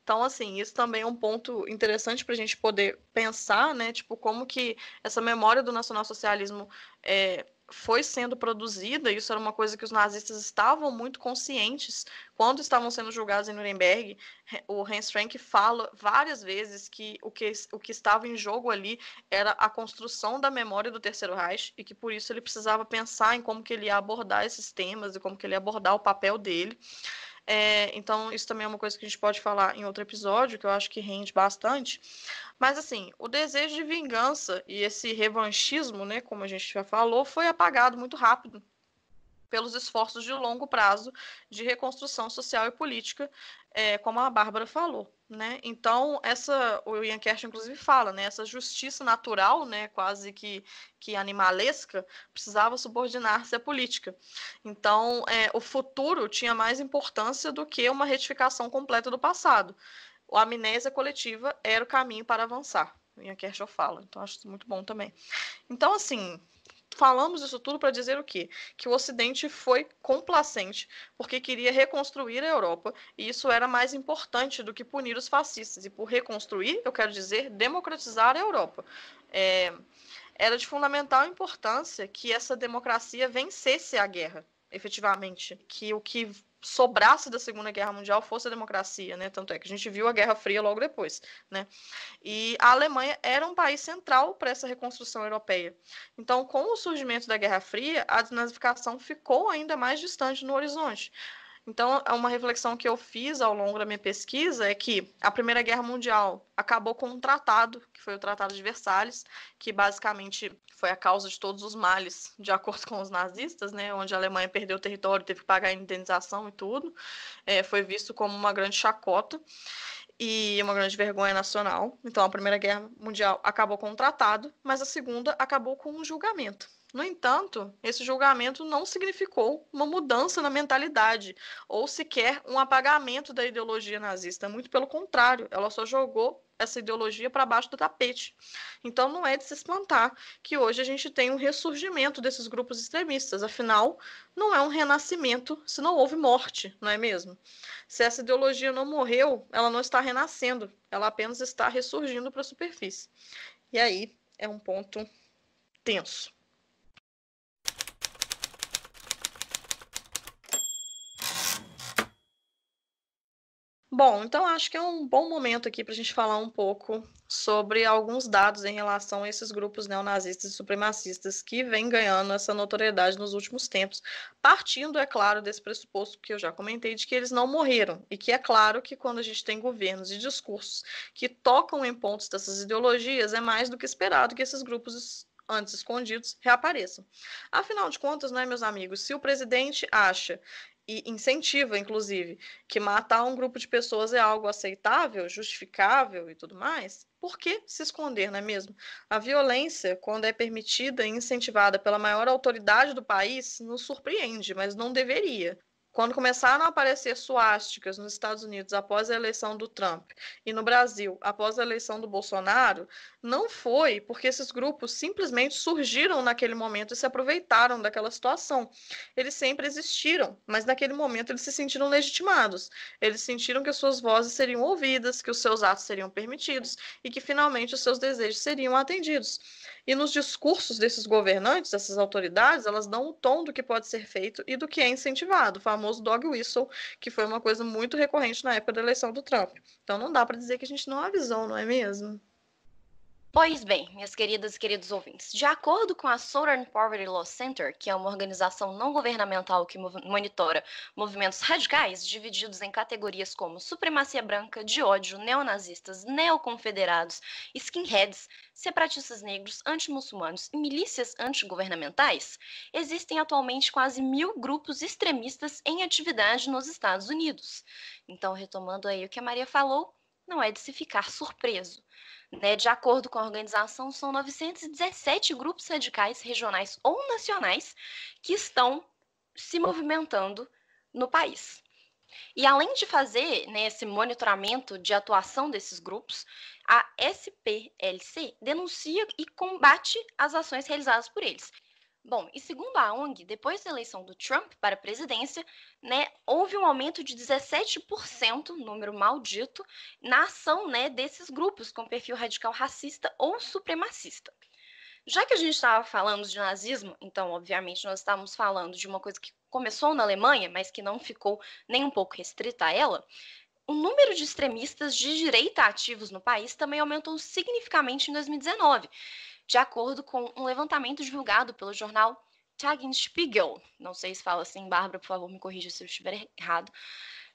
Então, assim, isso também é um ponto interessante para a gente poder pensar, né, tipo, como que essa memória do nacionalsocialismo foi sendo produzida, isso era uma coisa que os nazistas estavam muito conscientes quando estavam sendo julgados em Nuremberg. O Hans Frank fala várias vezes que o que estava em jogo ali era a construção da memória do Terceiro Reich e que por isso ele precisava pensar em como que ele ia abordar esses temas e como que ele ia abordar o papel dele. Então, isso também é uma coisa que a gente pode falar em outro episódio, que eu acho que rende bastante. Mas, assim, o desejo de vingança e esse revanchismo, né, como a gente já falou, foi apagado muito rápido pelos esforços de longo prazo de reconstrução social e política, como a Bárbara falou, né? Então, o Ian Kershaw, inclusive, fala, né? Essa justiça natural, né, quase que animalesca, precisava subordinar-se à política. Então, o futuro tinha mais importância do que uma retificação completa do passado. A amnésia coletiva era o caminho para avançar. O Ian Kershaw fala. Então, acho isso muito bom também. Então, assim, falamos isso tudo para dizer o quê? Que o Ocidente foi complacente porque queria reconstruir a Europa e isso era mais importante do que punir os fascistas. E por reconstruir, eu quero dizer democratizar a Europa. Era de fundamental importância que essa democracia vencesse a guerra, efetivamente. Que o que sobrasse da Segunda Guerra Mundial fosse a democracia, né? Tanto é que a gente viu a Guerra Fria logo depois, né? E a Alemanha era um país central para essa reconstrução europeia. Então, com o surgimento da Guerra Fria, a desnazificação ficou ainda mais distante no horizonte. Então, uma reflexão que eu fiz ao longo da minha pesquisa é que a Primeira Guerra Mundial acabou com um tratado, que foi o Tratado de Versalhes, que basicamente foi a causa de todos os males, de acordo com os nazistas, né, onde a Alemanha perdeu o território, teve que pagar a indenização e tudo. Foi visto como uma grande chacota e uma grande vergonha nacional. Então, a Primeira Guerra Mundial acabou com um tratado, mas a Segunda acabou com um julgamento. No entanto, esse julgamento não significou uma mudança na mentalidade ou sequer um apagamento da ideologia nazista. Muito pelo contrário, ela só jogou essa ideologia para baixo do tapete. Então, não é de se espantar que hoje a gente tem um ressurgimento desses grupos extremistas. Afinal, não é um renascimento se não houve morte, não é mesmo? Se essa ideologia não morreu, ela não está renascendo, ela apenas está ressurgindo para a superfície. E aí é um ponto tenso. Bom, então acho que é um bom momento aqui para a gente falar um pouco sobre alguns dados em relação a esses grupos neonazistas e supremacistas que vêm ganhando essa notoriedade nos últimos tempos, partindo, é claro, desse pressuposto que eu já comentei, de que eles não morreram, e que é claro que quando a gente tem governos e discursos que tocam em pontos dessas ideologias, é mais do que esperado que esses grupos antes escondidos reapareçam. Afinal de contas, né, meus amigos, se o presidente acha e incentiva, inclusive, que matar um grupo de pessoas é algo aceitável, justificável e tudo mais, por que se esconder, não é mesmo? A violência, quando é permitida e incentivada pela maior autoridade do país, nos surpreende, mas não deveria. Quando começaram a aparecer suásticas nos Estados Unidos após a eleição do Trump e no Brasil após a eleição do Bolsonaro, não foi porque esses grupos simplesmente surgiram naquele momento e se aproveitaram daquela situação. Eles sempre existiram, mas naquele momento eles se sentiram legitimados. Eles sentiram que as suas vozes seriam ouvidas, que os seus atos seriam permitidos e que finalmente os seus desejos seriam atendidos. E nos discursos desses governantes, dessas autoridades, elas dão o tom do que pode ser feito e do que é incentivado, o famoso dog whistle, que foi uma coisa muito recorrente na época da eleição do Trump. Então não dá para dizer que a gente não avisou, não é mesmo? Pois bem, minhas queridas e queridos ouvintes, de acordo com a Southern Poverty Law Center, que é uma organização não governamental que monitora movimentos radicais divididos em categorias como supremacia branca, de ódio, neonazistas, neoconfederados, skinheads, separatistas negros, antimuçulmanos e milícias antigovernamentais, existem atualmente quase 1.000 grupos extremistas em atividade nos Estados Unidos. Então, retomando aí o que a Maria falou, não é de se ficar surpreso. De acordo com a organização, são 917 grupos radicais regionais ou nacionais que estão se movimentando no país. E além de fazer esse monitoramento de atuação desses grupos, a SPLC denuncia e combate as ações realizadas por eles. Bom, e segundo a ONG, depois da eleição do Trump para a presidência, houve um aumento de 17%, número maldito, na ação desses grupos com perfil radical racista ou supremacista. Já que a gente estava falando de nazismo, então, obviamente, nós estávamos falando de uma coisa que começou na Alemanha, mas que não ficou nem um pouco restrita a ela. O número de extremistas de direita ativos no país também aumentou significativamente em 2019, de acordo com um levantamento divulgado pelo jornal Tagesspiegel. Não sei se fala assim, Bárbara, por favor, me corrija se eu estiver errado.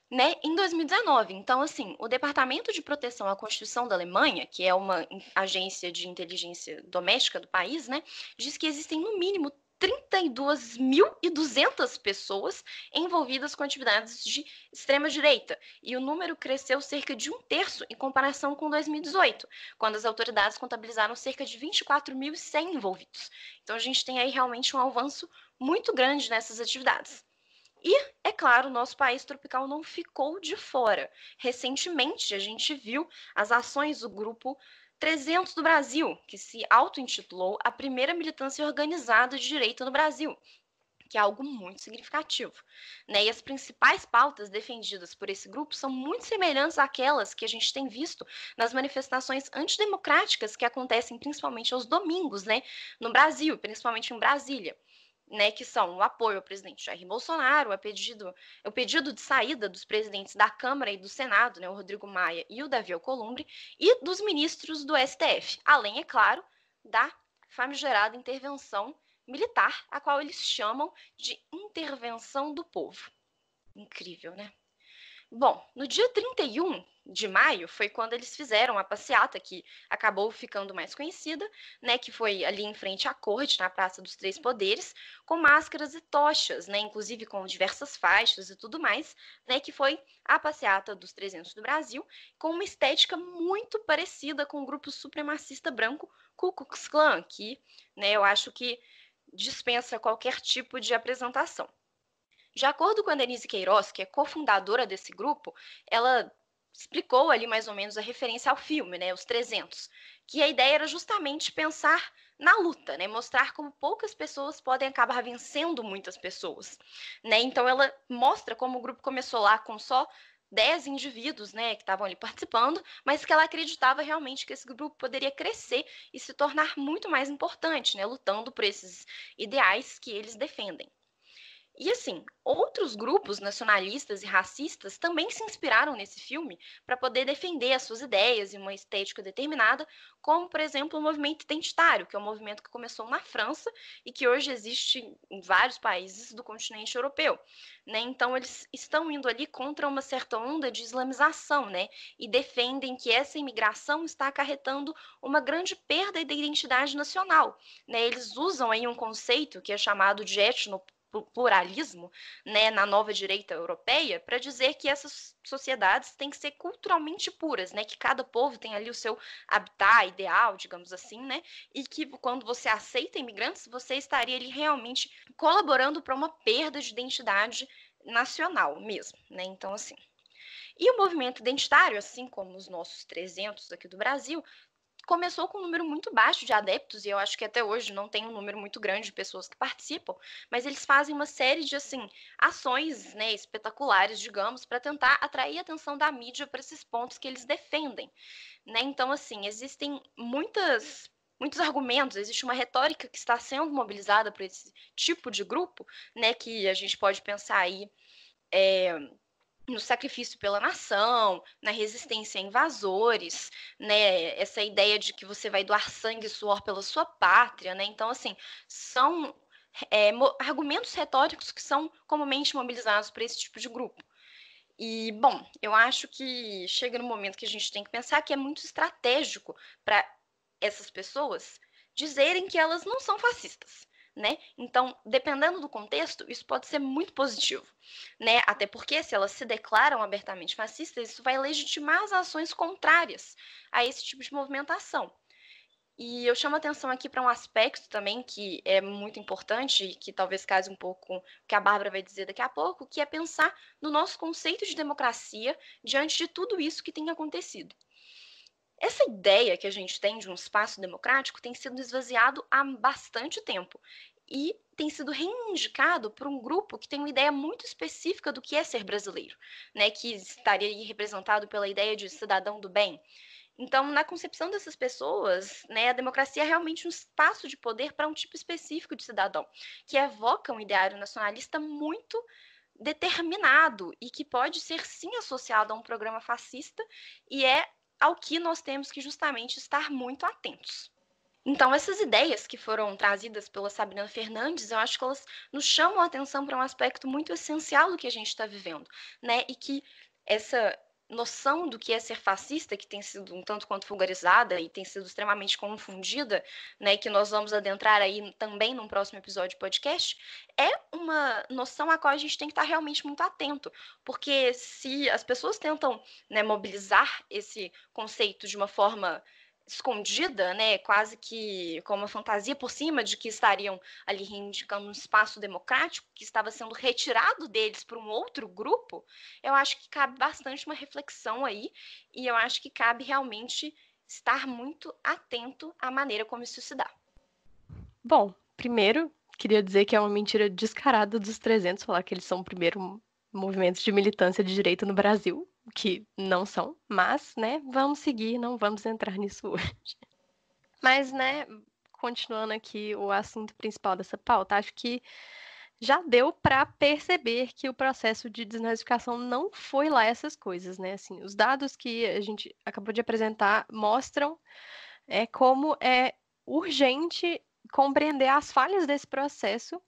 Né, em 2019. Então, assim, o Departamento de Proteção à Constituição da Alemanha, que é uma agência de inteligência doméstica do país, né, diz que existem no mínimo 32.200 pessoas envolvidas com atividades de extrema-direita, e o número cresceu cerca de 1/3 em comparação com 2018, quando as autoridades contabilizaram cerca de 24.100 envolvidos. Então, a gente tem aí realmente um avanço muito grande nessas atividades. E, é claro, o nosso país tropical não ficou de fora. Recentemente, a gente viu as ações do Grupo 300 do Brasil, que se auto-intitulou a primeira militância organizada de direita no Brasil, que é algo muito significativo. Né? E as principais pautas defendidas por esse grupo são muito semelhantes àquelas que a gente tem visto nas manifestações antidemocráticas que acontecem principalmente aos domingos, né, no Brasil, principalmente em Brasília. Né, que são o apoio ao presidente Jair Bolsonaro, o pedido de saída dos presidentes da Câmara e do Senado, né, o Rodrigo Maia e o Davi Alcolumbre, e dos ministros do STF, além, é claro, da famigerada intervenção militar, a qual eles chamam de intervenção do povo. Incrível, né? Bom, no dia 31 de maio foi quando eles fizeram a passeata que acabou ficando mais conhecida, né, que foi ali em frente à corte, na Praça dos Três Poderes, com máscaras e tochas, né, inclusive com diversas faixas e tudo mais, né, que foi a passeata dos 300 do Brasil, com uma estética muito parecida com o grupo supremacista branco Ku Klux Klan, que, né, eu acho que dispensa qualquer tipo de apresentação. De acordo com a Denise Queiroz, que é cofundadora desse grupo, ela explicou ali mais ou menos a referência ao filme, né, Os 300, que a ideia era justamente pensar na luta, né, mostrar como poucas pessoas podem acabar vencendo muitas pessoas. Né? Então ela mostra como o grupo começou lá com só 10 indivíduos, né, que estavam ali participando, mas que ela acreditava realmente que esse grupo poderia crescer e se tornar muito mais importante, né, lutando por esses ideais que eles defendem. E assim, outros grupos nacionalistas e racistas também se inspiraram nesse filme para poder defender as suas ideias e uma estética determinada, como, por exemplo, o movimento identitário, que é um movimento que começou na França e que hoje existe em vários países do continente europeu. Né? Então, eles estão indo ali contra uma certa onda de islamização, né? E defendem que essa imigração está acarretando uma grande perda da identidade nacional. Né? Eles usam aí um conceito que é chamado de etnopluralismo, né, na nova direita europeia, para dizer que essas sociedades têm que ser culturalmente puras, né, que cada povo tem ali o seu habitat ideal, digamos assim, né, e que quando você aceita imigrantes, você estaria ali realmente colaborando para uma perda de identidade nacional mesmo, né, então assim. E o movimento identitário, assim como os nossos 300 aqui do Brasil, começou com um número muito baixo de adeptos, e eu acho que até hoje não tem um número muito grande de pessoas que participam, mas eles fazem uma série de assim, ações, né, espetaculares, digamos, para tentar atrair a atenção da mídia para esses pontos que eles defendem. Né? Então, assim, existem muitos argumentos, existe uma retórica que está sendo mobilizada por esse tipo de grupo, né, que a gente pode pensar aí no sacrifício pela nação, na resistência a invasores, né? Essa ideia de que você vai doar sangue e suor pela sua pátria, né? Então, assim, são argumentos retóricos que são comumente mobilizados por esse tipo de grupo. E, bom, eu acho que chega no momento que a gente tem que pensar que é muito estratégico para essas pessoas dizerem que elas não são fascistas. Né? Então, dependendo do contexto, isso pode ser muito positivo, né? Até porque se elas se declaram abertamente fascistas, isso vai legitimar as ações contrárias a esse tipo de movimentação. E eu chamo a atenção aqui para um aspecto também que é muito importante e que talvez case um pouco com o que a Bárbara vai dizer daqui a pouco, que é pensar no nosso conceito de democracia diante de tudo isso que tem acontecido. Essa ideia que a gente tem de um espaço democrático tem sido esvaziado há bastante tempo e tem sido reivindicado por um grupo que tem uma ideia muito específica do que é ser brasileiro, né, que estaria aí representado pela ideia de cidadão do bem. Então, na concepção dessas pessoas, né, a democracia é realmente um espaço de poder para um tipo específico de cidadão, que evoca um ideário nacionalista muito determinado e que pode ser sim associado a um programa fascista, e é ao que nós temos que justamente estar muito atentos. Então, essas ideias que foram trazidas pela Sabrina Fernandes, eu acho que elas nos chamam a atenção para um aspecto muito essencial do que a gente está vivendo, né? E que essa noção do que é ser fascista, que tem sido um tanto quanto vulgarizada e tem sido extremamente confundida, né, que nós vamos adentrar aí também num próximo episódio de podcast, é uma noção a qual a gente tem que estar realmente muito atento, porque se as pessoas tentam, né, mobilizar esse conceito de uma forma escondida, né, quase que com uma fantasia por cima de que estariam ali reivindicando um espaço democrático que estava sendo retirado deles por um outro grupo, eu acho que cabe bastante uma reflexão aí, e eu acho que cabe realmente estar muito atento à maneira como isso se dá. Bom, primeiro, queria dizer que é uma mentira descarada dos 300 falar que eles são o primeiro movimento de militância de direita no Brasil, que não são, mas, né, vamos seguir, não vamos entrar nisso hoje. Mas, né, continuando aqui o assunto principal dessa pauta, acho que já deu para perceber que o processo de desnazificação não foi lá essas coisas, né? Assim, os dados que a gente acabou de apresentar mostram como é urgente compreender as falhas desse processo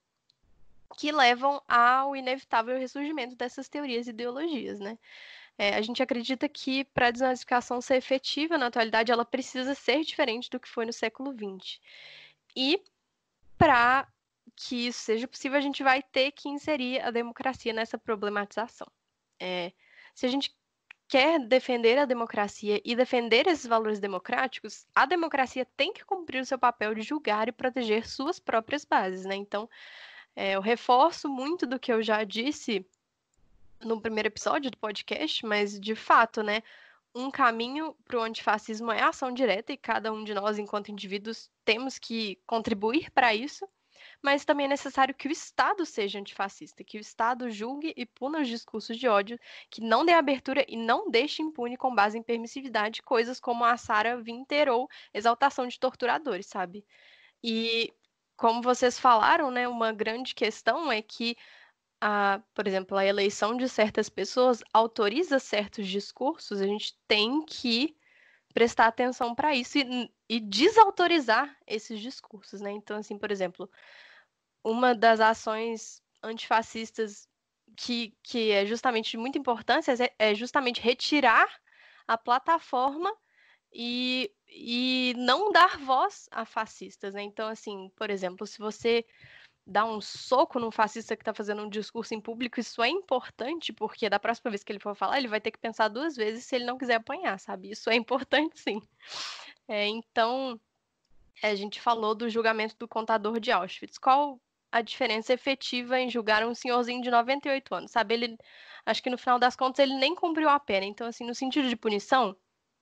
que levam ao inevitável ressurgimento dessas teorias e ideologias, né? A gente acredita que para a desnazificação ser efetiva na atualidade, ela precisa ser diferente do que foi no século XX. E para que isso seja possível, a gente vai ter que inserir a democracia nessa problematização. Se a gente quer defender a democracia e defender esses valores democráticos, a democracia tem que cumprir o seu papel de julgar e proteger suas próprias bases, né? Então, eu reforço muito do que eu já disse no primeiro episódio do podcast, mas de fato, né, um caminho para o antifascismo é a ação direta e cada um de nós, enquanto indivíduos, temos que contribuir para isso, mas também é necessário que o Estado seja antifascista, que o Estado julgue e puna os discursos de ódio, que não dê abertura e não deixe impune com base em permissividade coisas como a Sarah Winter ou exaltação de torturadores, sabe? E como vocês falaram, né, uma grande questão é que por exemplo, a eleição de certas pessoas autoriza certos discursos, a gente tem que prestar atenção para isso e desautorizar esses discursos, né? Então, assim, por exemplo, uma das ações antifascistas que é justamente de muita importância é justamente retirar a plataforma e não dar voz a fascistas, né? Então, assim, por exemplo, se você dar um soco num fascista que está fazendo um discurso em público, isso é importante, porque da próxima vez que ele for falar, ele vai ter que pensar 2 vezes se ele não quiser apanhar, sabe? Isso é importante, sim. Então, a gente falou do julgamento do contador de Auschwitz. Qual a diferença efetiva em julgar um senhorzinho de 98 anos, sabe? Ele, acho que no final das contas, ele nem cumpriu a pena. Então, assim, no sentido de punição,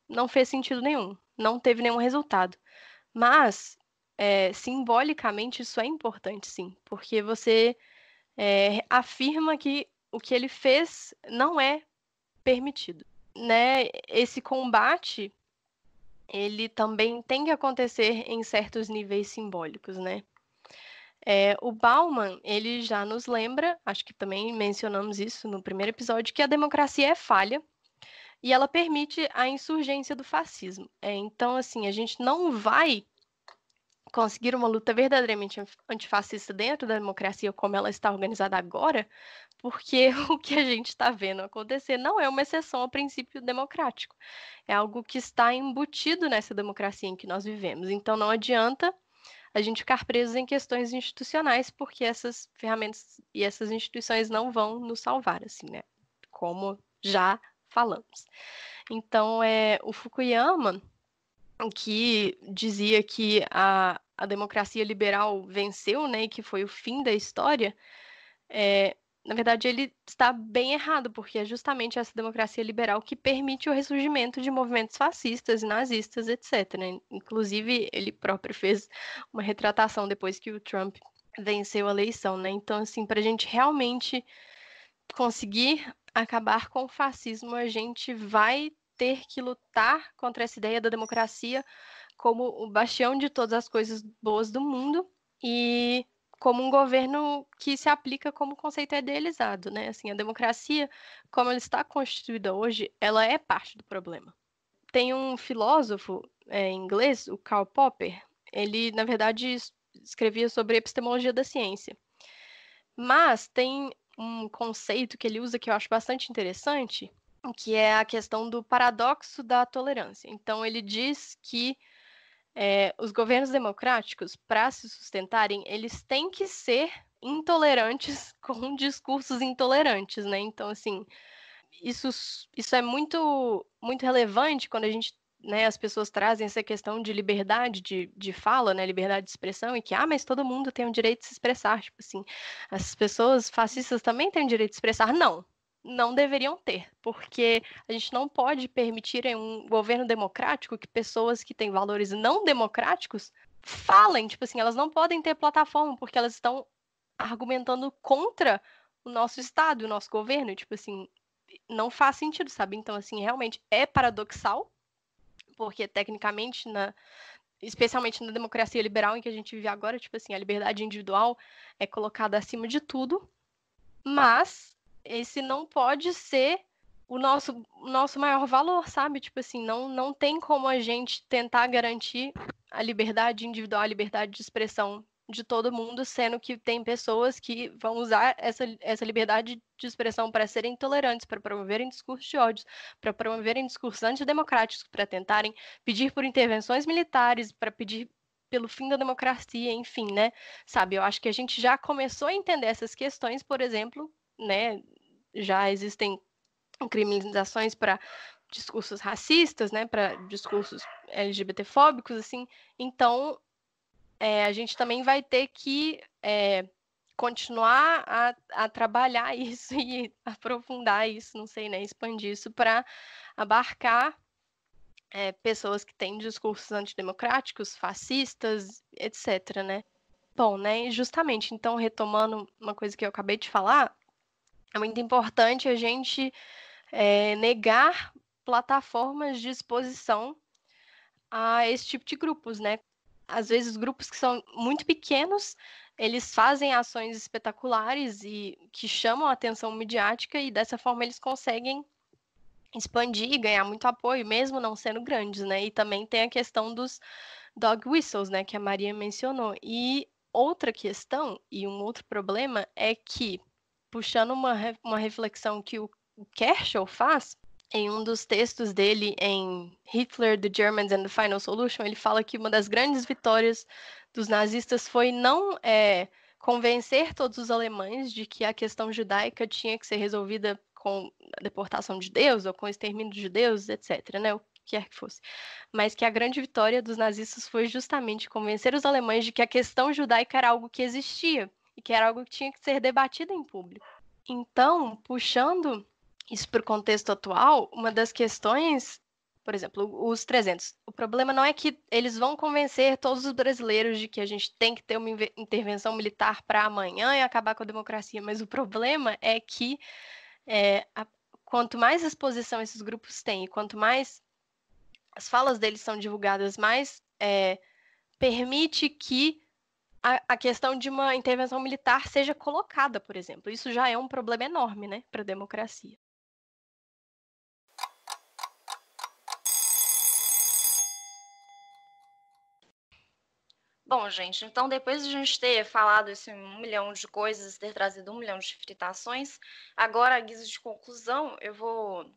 não fez sentido nenhum. Não teve nenhum resultado. Mas simbolicamente isso é importante, sim, porque você afirma que o que ele fez não é permitido, né? Esse combate, ele também tem que acontecer em certos níveis simbólicos, né? O Bauman, ele já nos lembra, acho que também mencionamos isso no primeiro episódio, que a democracia é falha e ela permite a insurgência do fascismo. Então, assim, a gente não vai conseguir uma luta verdadeiramente antifascista dentro da democracia como ela está organizada agora, porque o que a gente está vendo acontecer não é uma exceção ao princípio democrático. É algo que está embutido nessa democracia em que nós vivemos. Então não adianta a gente ficar presos em questões institucionais, porque essas ferramentas e essas instituições não vão nos salvar, assim, né? Como já falamos. Então, o Fukuyama, que dizia que a democracia liberal venceu, né, e que foi o fim da história, na verdade ele está bem errado, porque é justamente essa democracia liberal que permite o ressurgimento de movimentos fascistas e nazistas, etc. Né? Inclusive, ele próprio fez uma retratação depois que o Trump venceu a eleição, né? Então, assim, para a gente realmente conseguir acabar com o fascismo, a gente vai ter que lutar contra essa ideia da democracia como o bastião de todas as coisas boas do mundo e como um governo que se aplica como conceito idealizado, né? Assim, a democracia, como ela está constituída hoje, ela é parte do problema. Tem um filósofo inglês, o Karl Popper, ele, na verdade, escrevia sobre epistemologia da ciência. Mas tem um conceito que ele usa que eu acho bastante interessante, que é a questão do paradoxo da tolerância. Então, ele diz que os governos democráticos, para se sustentarem, eles têm que ser intolerantes com discursos intolerantes, né? Então, assim, isso é muito, muito relevante quando a gente, né, as pessoas trazem essa questão de liberdade de fala, né, liberdade de expressão, e que, mas todo mundo tem o direito de se expressar, tipo assim, as pessoas fascistas também têm o direito de se expressar. Não deveriam ter, porque a gente não pode permitir em um governo democrático que pessoas que têm valores não democráticos falem, tipo assim, elas não podem ter plataforma, porque elas estão argumentando contra o nosso Estado, o nosso governo, tipo assim, não faz sentido, sabe? Então, assim, realmente é paradoxal, porque tecnicamente, especialmente na democracia liberal em que a gente vive agora, tipo assim, a liberdade individual é colocada acima de tudo, mas esse não pode ser o nosso maior valor, sabe? Tipo assim, não tem como a gente tentar garantir a liberdade individual, a liberdade de expressão de todo mundo, sendo que tem pessoas que vão usar essa liberdade de expressão para serem intolerantes, para promoverem discursos de ódio, para promoverem discursos antidemocráticos, para tentarem pedir por intervenções militares, para pedir pelo fim da democracia, enfim, né? Sabe, eu acho que a gente já começou a entender essas questões, por exemplo, né? Já existem criminalizações para discursos racistas, né? Para discursos LGBTfóbicos, assim. Então, a gente também vai ter que continuar a trabalhar isso e aprofundar isso, não sei, né? Expandir isso para abarcar pessoas que têm discursos antidemocráticos, fascistas, etc., né? Bom, né? E justamente, então, retomando uma coisa que eu acabei de falar, é muito importante a gente negar plataformas de exposição a esse tipo de grupos, né? Às vezes, grupos que são muito pequenos, eles fazem ações espetaculares e que chamam a atenção midiática e, dessa forma, eles conseguem expandir e ganhar muito apoio, mesmo não sendo grandes, né? E também tem a questão dos dog whistles, né, que a Maria mencionou. E outra questão e um outro problema é que, puxando uma reflexão que o Kershaw faz, em um dos textos dele em Hitler, the Germans and the Final Solution, ele fala que uma das grandes vitórias dos nazistas foi não convencer todos os alemães de que a questão judaica tinha que ser resolvida com a deportação de judeus ou com o extermínio de judeus, etc., né? O que quer que fosse. Mas que a grande vitória dos nazistas foi justamente convencer os alemães de que a questão judaica era algo que existia e que era algo que tinha que ser debatido em público. Então, puxando isso para o contexto atual, uma das questões, por exemplo, os 300. O problema não é que eles vão convencer todos os brasileiros de que a gente tem que ter uma intervenção militar para amanhã e acabar com a democracia, mas o problema é que quanto mais exposição esses grupos têm e quanto mais as falas deles são divulgadas, mais permite que a questão de uma intervenção militar seja colocada, por exemplo. Isso já é um problema enorme, né, para a democracia. Bom, gente, então depois de a gente ter falado esse 1 milhão de coisas, ter trazido 1 milhão de fritações, agora, à guisa de conclusão, eu vou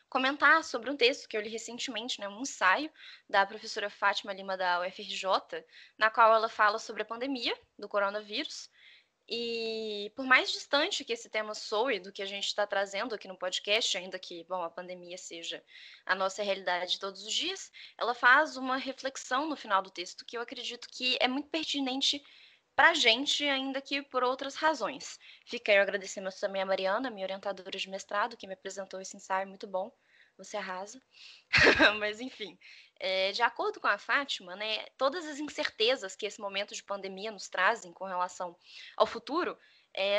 comentar sobre um texto que eu li recentemente, né, um ensaio da professora Fátima Lima da UFRJ, na qual ela fala sobre a pandemia do coronavírus. E por mais distante que esse tema soe do que a gente está trazendo aqui no podcast, ainda que, bom, a pandemia seja a nossa realidade de todos os dias, ela faz uma reflexão no final do texto que eu acredito que é muito pertinente para a gente, ainda que por outras razões. Fica aí o agradecimento também a Mariana, minha orientadora de mestrado, que me apresentou esse ensaio muito bom. Você arrasa. Mas, enfim, de acordo com a Fátima, né, todas as incertezas que esse momento de pandemia nos trazem com relação ao futuro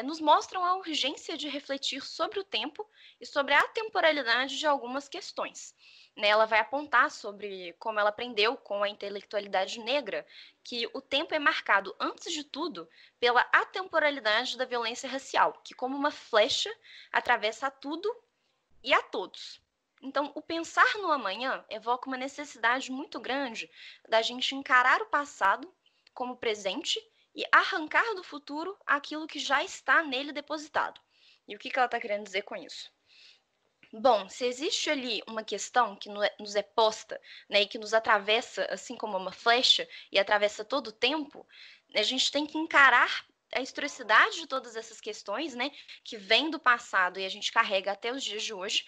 nos mostram a urgência de refletir sobre o tempo e sobre a temporalidade de algumas questões. né, ela vai apontar sobre como ela aprendeu com a intelectualidade negra que o tempo é marcado, antes de tudo, pela atemporalidade da violência racial, que como uma flecha atravessa a tudo e a todos. Então, o pensar no amanhã evoca uma necessidade muito grande da gente encarar o passado como presente e arrancar do futuro aquilo que já está nele depositado. E o que ela está querendo dizer com isso? Bom, se existe ali uma questão que nos é posta, né, e que nos atravessa assim como uma flecha e atravessa todo o tempo, a gente tem que encarar a historicidade de todas essas questões, né, que vem do passado e a gente carrega até os dias de hoje,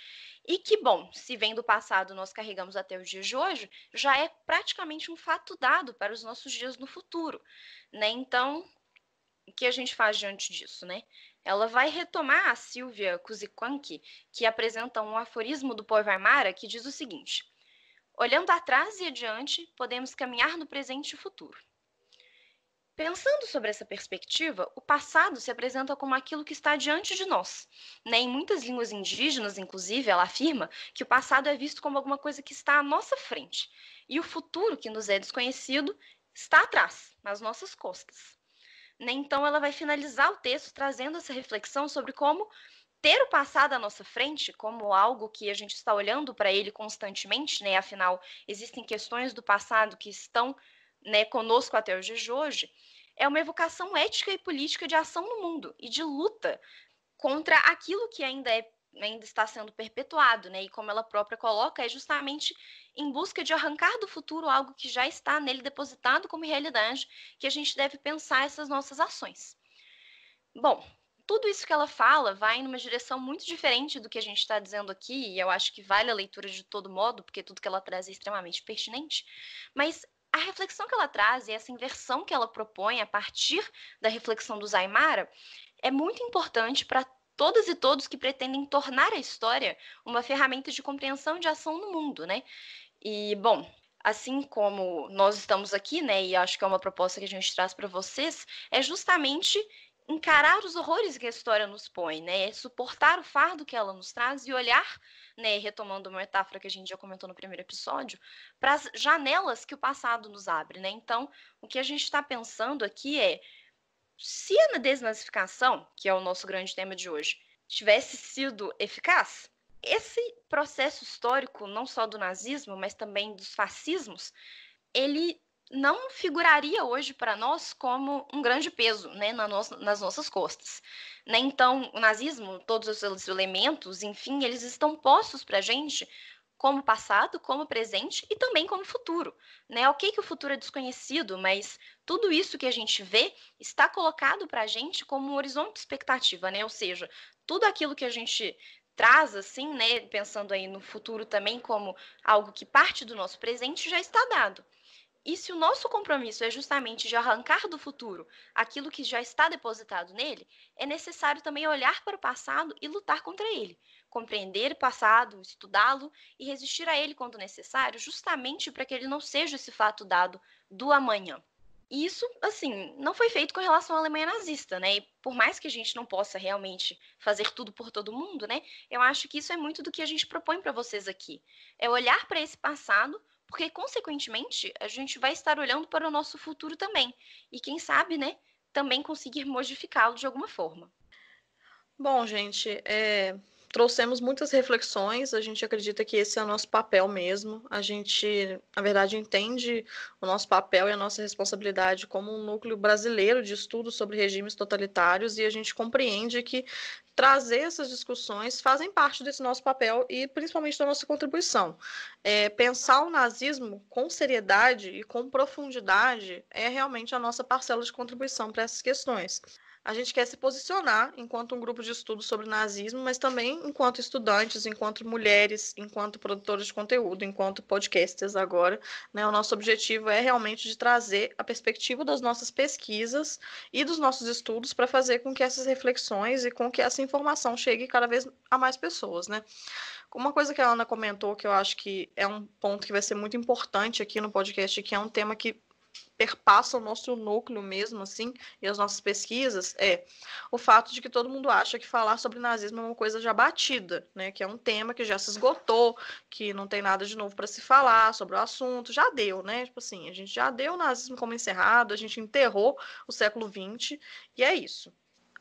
e que, bom, se vem do passado nós carregamos até os dias de hoje, já é praticamente um fato dado para os nossos dias no futuro, né? Então, o que a gente faz diante disso, né? Ela vai retomar a Silvia Kuzikanki, que apresenta um aforismo do povo aimara que diz o seguinte: olhando atrás e adiante, podemos caminhar no presente e futuro. Pensando sobre essa perspectiva, o passado se apresenta como aquilo que está diante de nós, né? Em muitas línguas indígenas, inclusive, ela afirma que o passado é visto como alguma coisa que está à nossa frente, e o futuro, que nos é desconhecido, está atrás, nas nossas costas. Então, ela vai finalizar o texto trazendo essa reflexão sobre como ter o passado à nossa frente, como algo que a gente está olhando para ele constantemente, né? Afinal, existem questões do passado que estão, né, conosco até os dias de hoje, é uma evocação ética e política de ação no mundo e de luta contra aquilo que ainda está sendo perpetuado, né? E como ela própria coloca, é justamente em busca de arrancar do futuro algo que já está nele depositado como realidade, que a gente deve pensar essas nossas ações. Bom, tudo isso que ela fala vai numa direção muito diferente do que a gente está dizendo aqui, e eu acho que vale a leitura de todo modo, porque tudo que ela traz é extremamente pertinente, mas a reflexão que ela traz e essa inversão que ela propõe a partir da reflexão do Aimara é muito importante para todas e todos que pretendem tornar a história uma ferramenta de compreensão e de ação no mundo, né? E, bom, assim como nós estamos aqui, né, e acho que é uma proposta que a gente traz para vocês, é justamente encarar os horrores que a história nos põe, né, suportar o fardo que ela nos traz e olhar, né, retomando uma metáfora que a gente já comentou no primeiro episódio, para as janelas que o passado nos abre, né? Então, o que a gente está pensando aqui é, se a desnazificação, que é o nosso grande tema de hoje, tivesse sido eficaz, esse processo histórico, não só do nazismo, mas também dos fascismos, ele não figuraria hoje para nós como um grande peso, né, nas nossas costas. Né? Então, o nazismo, todos os seus elementos, enfim, eles estão postos para a gente como passado, como presente e também como futuro. Né? Ok que o futuro é desconhecido, mas tudo isso que a gente vê está colocado para a gente como um horizonte de expectativa, né? Ou seja, tudo aquilo que a gente traz, assim, né, pensando aí no futuro também como algo que parte do nosso presente, já está dado. E se o nosso compromisso é justamente de arrancar do futuro aquilo que já está depositado nele, é necessário também olhar para o passado e lutar contra ele. Compreender o passado, estudá-lo e resistir a ele quando necessário, justamente para que ele não seja esse fato dado do amanhã. E isso, assim, não foi feito com relação à Alemanha nazista, né? E por mais que a gente não possa realmente fazer tudo por todo mundo, né? Eu acho que isso é muito do que a gente propõe para vocês aqui. É olhar para esse passado, porque, consequentemente, a gente vai estar olhando para o nosso futuro também. E quem sabe, né? Também conseguir modificá-lo de alguma forma. Bom, gente, trouxemos muitas reflexões, a gente acredita que esse é o nosso papel mesmo, a gente, na verdade, entende o nosso papel e a nossa responsabilidade como um núcleo brasileiro de estudo sobre regimes totalitários, e a gente compreende que trazer essas discussões fazem parte desse nosso papel e principalmente da nossa contribuição. Pensar o nazismo com seriedade e com profundidade é realmente a nossa parcela de contribuição para essas questões. A gente quer se posicionar enquanto um grupo de estudo sobre nazismo, mas também enquanto estudantes, enquanto mulheres, enquanto produtores de conteúdo, enquanto podcasters agora, né? O nosso objetivo é realmente de trazer a perspectiva das nossas pesquisas e dos nossos estudos para fazer com que essas reflexões e com que essa informação chegue cada vez a mais pessoas, né? Uma coisa que a Ana comentou, que eu acho que é um ponto que vai ser muito importante aqui no podcast, que é um tema que perpassa o nosso núcleo mesmo, assim, e as nossas pesquisas, é o fato de que todo mundo acha que falar sobre nazismo é uma coisa já batida, né? Que é um tema que já se esgotou, que não tem nada de novo para se falar sobre o assunto, já deu, né? Tipo assim, a gente já deu o nazismo como encerrado, a gente enterrou o século XX, e é isso.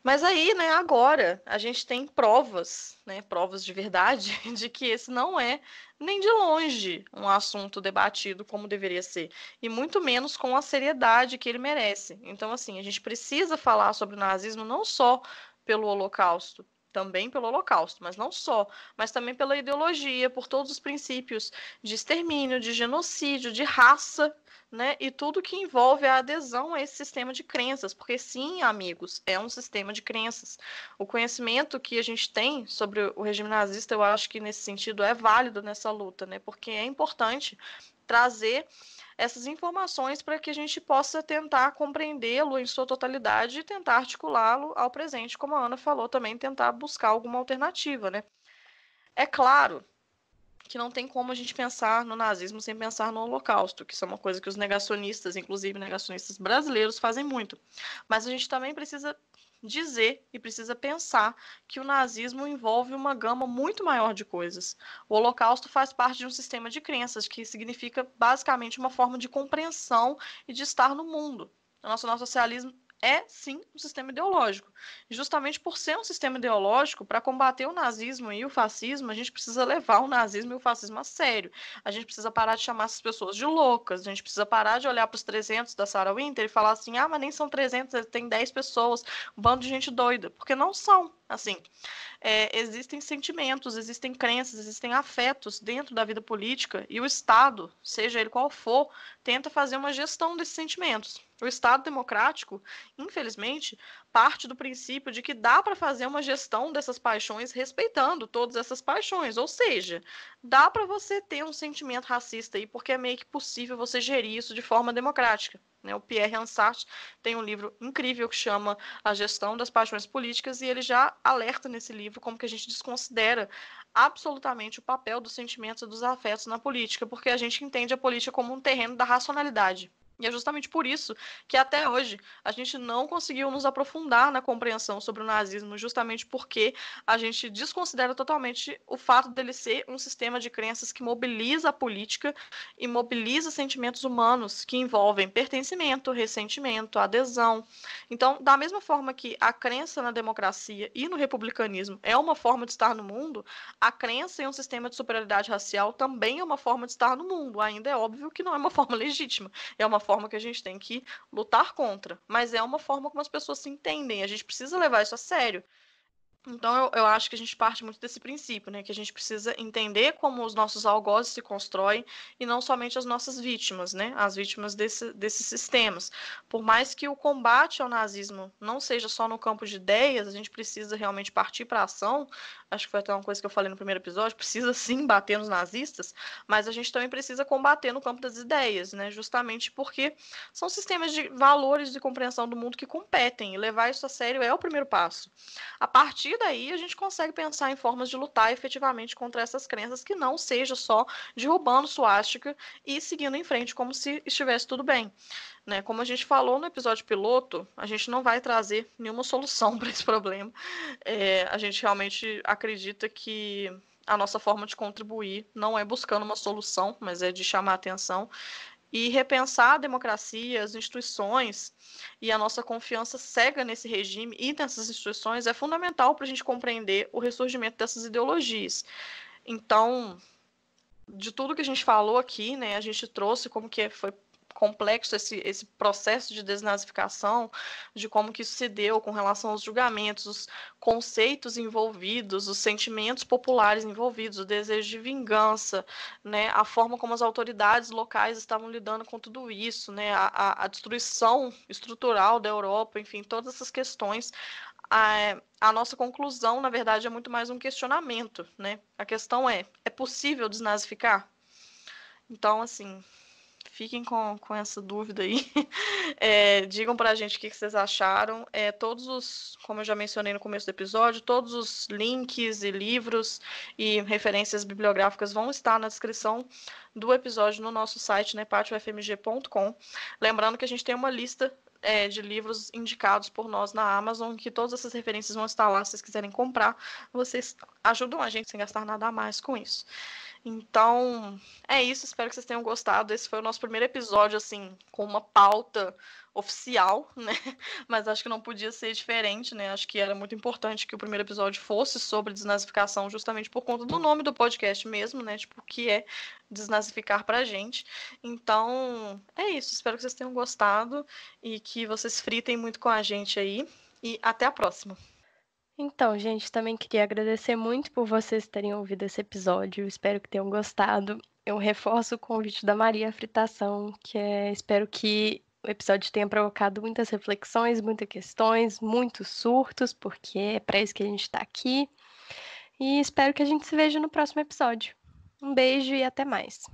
Mas aí, né, agora a gente tem provas, né, provas de verdade, de que esse não é nem de longe um assunto debatido como deveria ser, e muito menos com a seriedade que ele merece. Então, assim, a gente precisa falar sobre o nazismo não só pelo Holocausto, também pelo Holocausto, mas não só, mas também pela ideologia, por todos os princípios de extermínio, de genocídio, de raça, né? E tudo que envolve a adesão a esse sistema de crenças, porque sim, amigos, é um sistema de crenças. O conhecimento que a gente tem sobre o regime nazista, eu acho que nesse sentido é válido nessa luta, né? Porque é importante trazer essas informações para que a gente possa tentar compreendê-lo em sua totalidade e tentar articulá-lo ao presente, como a Ana falou também, tentar buscar alguma alternativa, né? É claro que não tem como a gente pensar no nazismo sem pensar no Holocausto, que isso é uma coisa que os negacionistas, inclusive negacionistas brasileiros, fazem muito. Mas a gente também precisa dizer e precisa pensar que o nazismo envolve uma gama muito maior de coisas. O Holocausto faz parte de um sistema de crenças que significa basicamente uma forma de compreensão e de estar no mundo. O nosso socialismo é, sim, um sistema ideológico. E justamente por ser um sistema ideológico, para combater o nazismo e o fascismo, a gente precisa levar o nazismo e o fascismo a sério. A gente precisa parar de chamar essas pessoas de loucas, a gente precisa parar de olhar para os 300 da Sarah Winter e falar assim, mas nem são 300, tem 10 pessoas, um bando de gente doida, porque não são, assim. Existem sentimentos, existem crenças, existem afetos dentro da vida política e o Estado, seja ele qual for, tenta fazer uma gestão desses sentimentos. O Estado democrático, infelizmente, parte do princípio de que dá para fazer uma gestão dessas paixões respeitando todas essas paixões, ou seja, dá para você ter um sentimento racista aí, porque é meio que possível você gerir isso de forma democrática. O Pierre Ansart tem um livro incrível que chama A Gestão das Paixões Políticas e ele já alerta nesse livro como que a gente desconsidera absolutamente o papel dos sentimentos e dos afetos na política, porque a gente entende a política como um terreno da racionalidade. E é justamente por isso que até hoje a gente não conseguiu nos aprofundar na compreensão sobre o nazismo, justamente porque a gente desconsidera totalmente o fato dele ser um sistema de crenças que mobiliza a política e mobiliza sentimentos humanos que envolvem pertencimento, ressentimento, adesão. Então, da mesma forma que a crença na democracia e no republicanismo é uma forma de estar no mundo, a crença em um sistema de superioridade racial também é uma forma de estar no mundo. Ainda é óbvio que não é uma forma legítima, é uma forma que a gente tem que lutar contra, mas é uma forma como as pessoas se entendem, a gente precisa levar isso a sério. Então, eu acho que a gente parte muito desse princípio, né? Que a gente precisa entender como os nossos algozes se constroem e não somente as nossas vítimas, né? As vítimas desses sistemas. Por mais que o combate ao nazismo não seja só no campo de ideias, a gente precisa realmente partir para a ação. Acho que foi até uma coisa que eu falei no primeiro episódio, precisa sim bater nos nazistas, mas a gente também precisa combater no campo das ideias, né? Justamente porque são sistemas de valores de compreensão do mundo que competem, e levar isso a sério é o primeiro passo. A partir daí, a gente consegue pensar em formas de lutar efetivamente contra essas crenças que não seja só derrubando suástica e seguindo em frente como se estivesse tudo bem. Né? Como a gente falou no episódio piloto, a gente não vai trazer nenhuma solução para esse problema. A gente realmente acredita que a nossa forma de contribuir não é buscando uma solução, mas é de chamar a atenção e repensar a democracia, as instituições e a nossa confiança cega nesse regime e nessas instituições é fundamental para a gente compreender o ressurgimento dessas ideologias. Então, de tudo que a gente falou aqui, né, a gente trouxe como que foi complexo esse processo de desnazificação, de como que isso se deu com relação aos julgamentos, os conceitos envolvidos, os sentimentos populares envolvidos, o desejo de vingança, né, a forma como as autoridades locais estavam lidando com tudo isso, né, a destruição estrutural da Europa, enfim, todas essas questões. A nossa conclusão, na verdade, é muito mais um questionamento, né? A questão é possível desnazificar? Então, assim, fiquem com essa dúvida aí. Digam pra gente o que vocês acharam. Como eu já mencionei no começo do episódio, todos os links e livros e referências bibliográficas vão estar na descrição do episódio no nosso site, né, patiofmg.com. Lembrando que a gente tem uma lista de livros indicados por nós na Amazon, que todas essas referências vão estar lá. Se vocês quiserem comprar, vocês ajudam a gente sem gastar nada a mais com isso. Então, é isso. Espero que vocês tenham gostado. Esse foi o nosso primeiro episódio, assim, com uma pauta oficial, né? Mas acho que não podia ser diferente, né? Acho que era muito importante que o primeiro episódio fosse sobre desnazificação, justamente por conta do nome do podcast mesmo, né? Tipo, o que é desnazificar pra gente. Então, é isso. Espero que vocês tenham gostado e que vocês fritem muito com a gente aí. E até a próxima. Então, gente, também queria agradecer muito por vocês terem ouvido esse episódio. Espero que tenham gostado. Eu reforço o convite da Maria à Fritação, espero que o episódio tenha provocado muitas reflexões, muitas questões, muitos surtos, porque é para isso que a gente está aqui. E espero que a gente se veja no próximo episódio. Um beijo e até mais.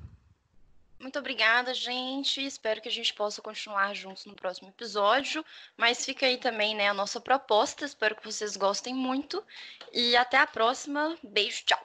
Muito obrigada, gente. Espero que a gente possa continuar juntos no próximo episódio. Mas fica aí também, né, a nossa proposta. Espero que vocês gostem muito. E até a próxima. Beijo, tchau.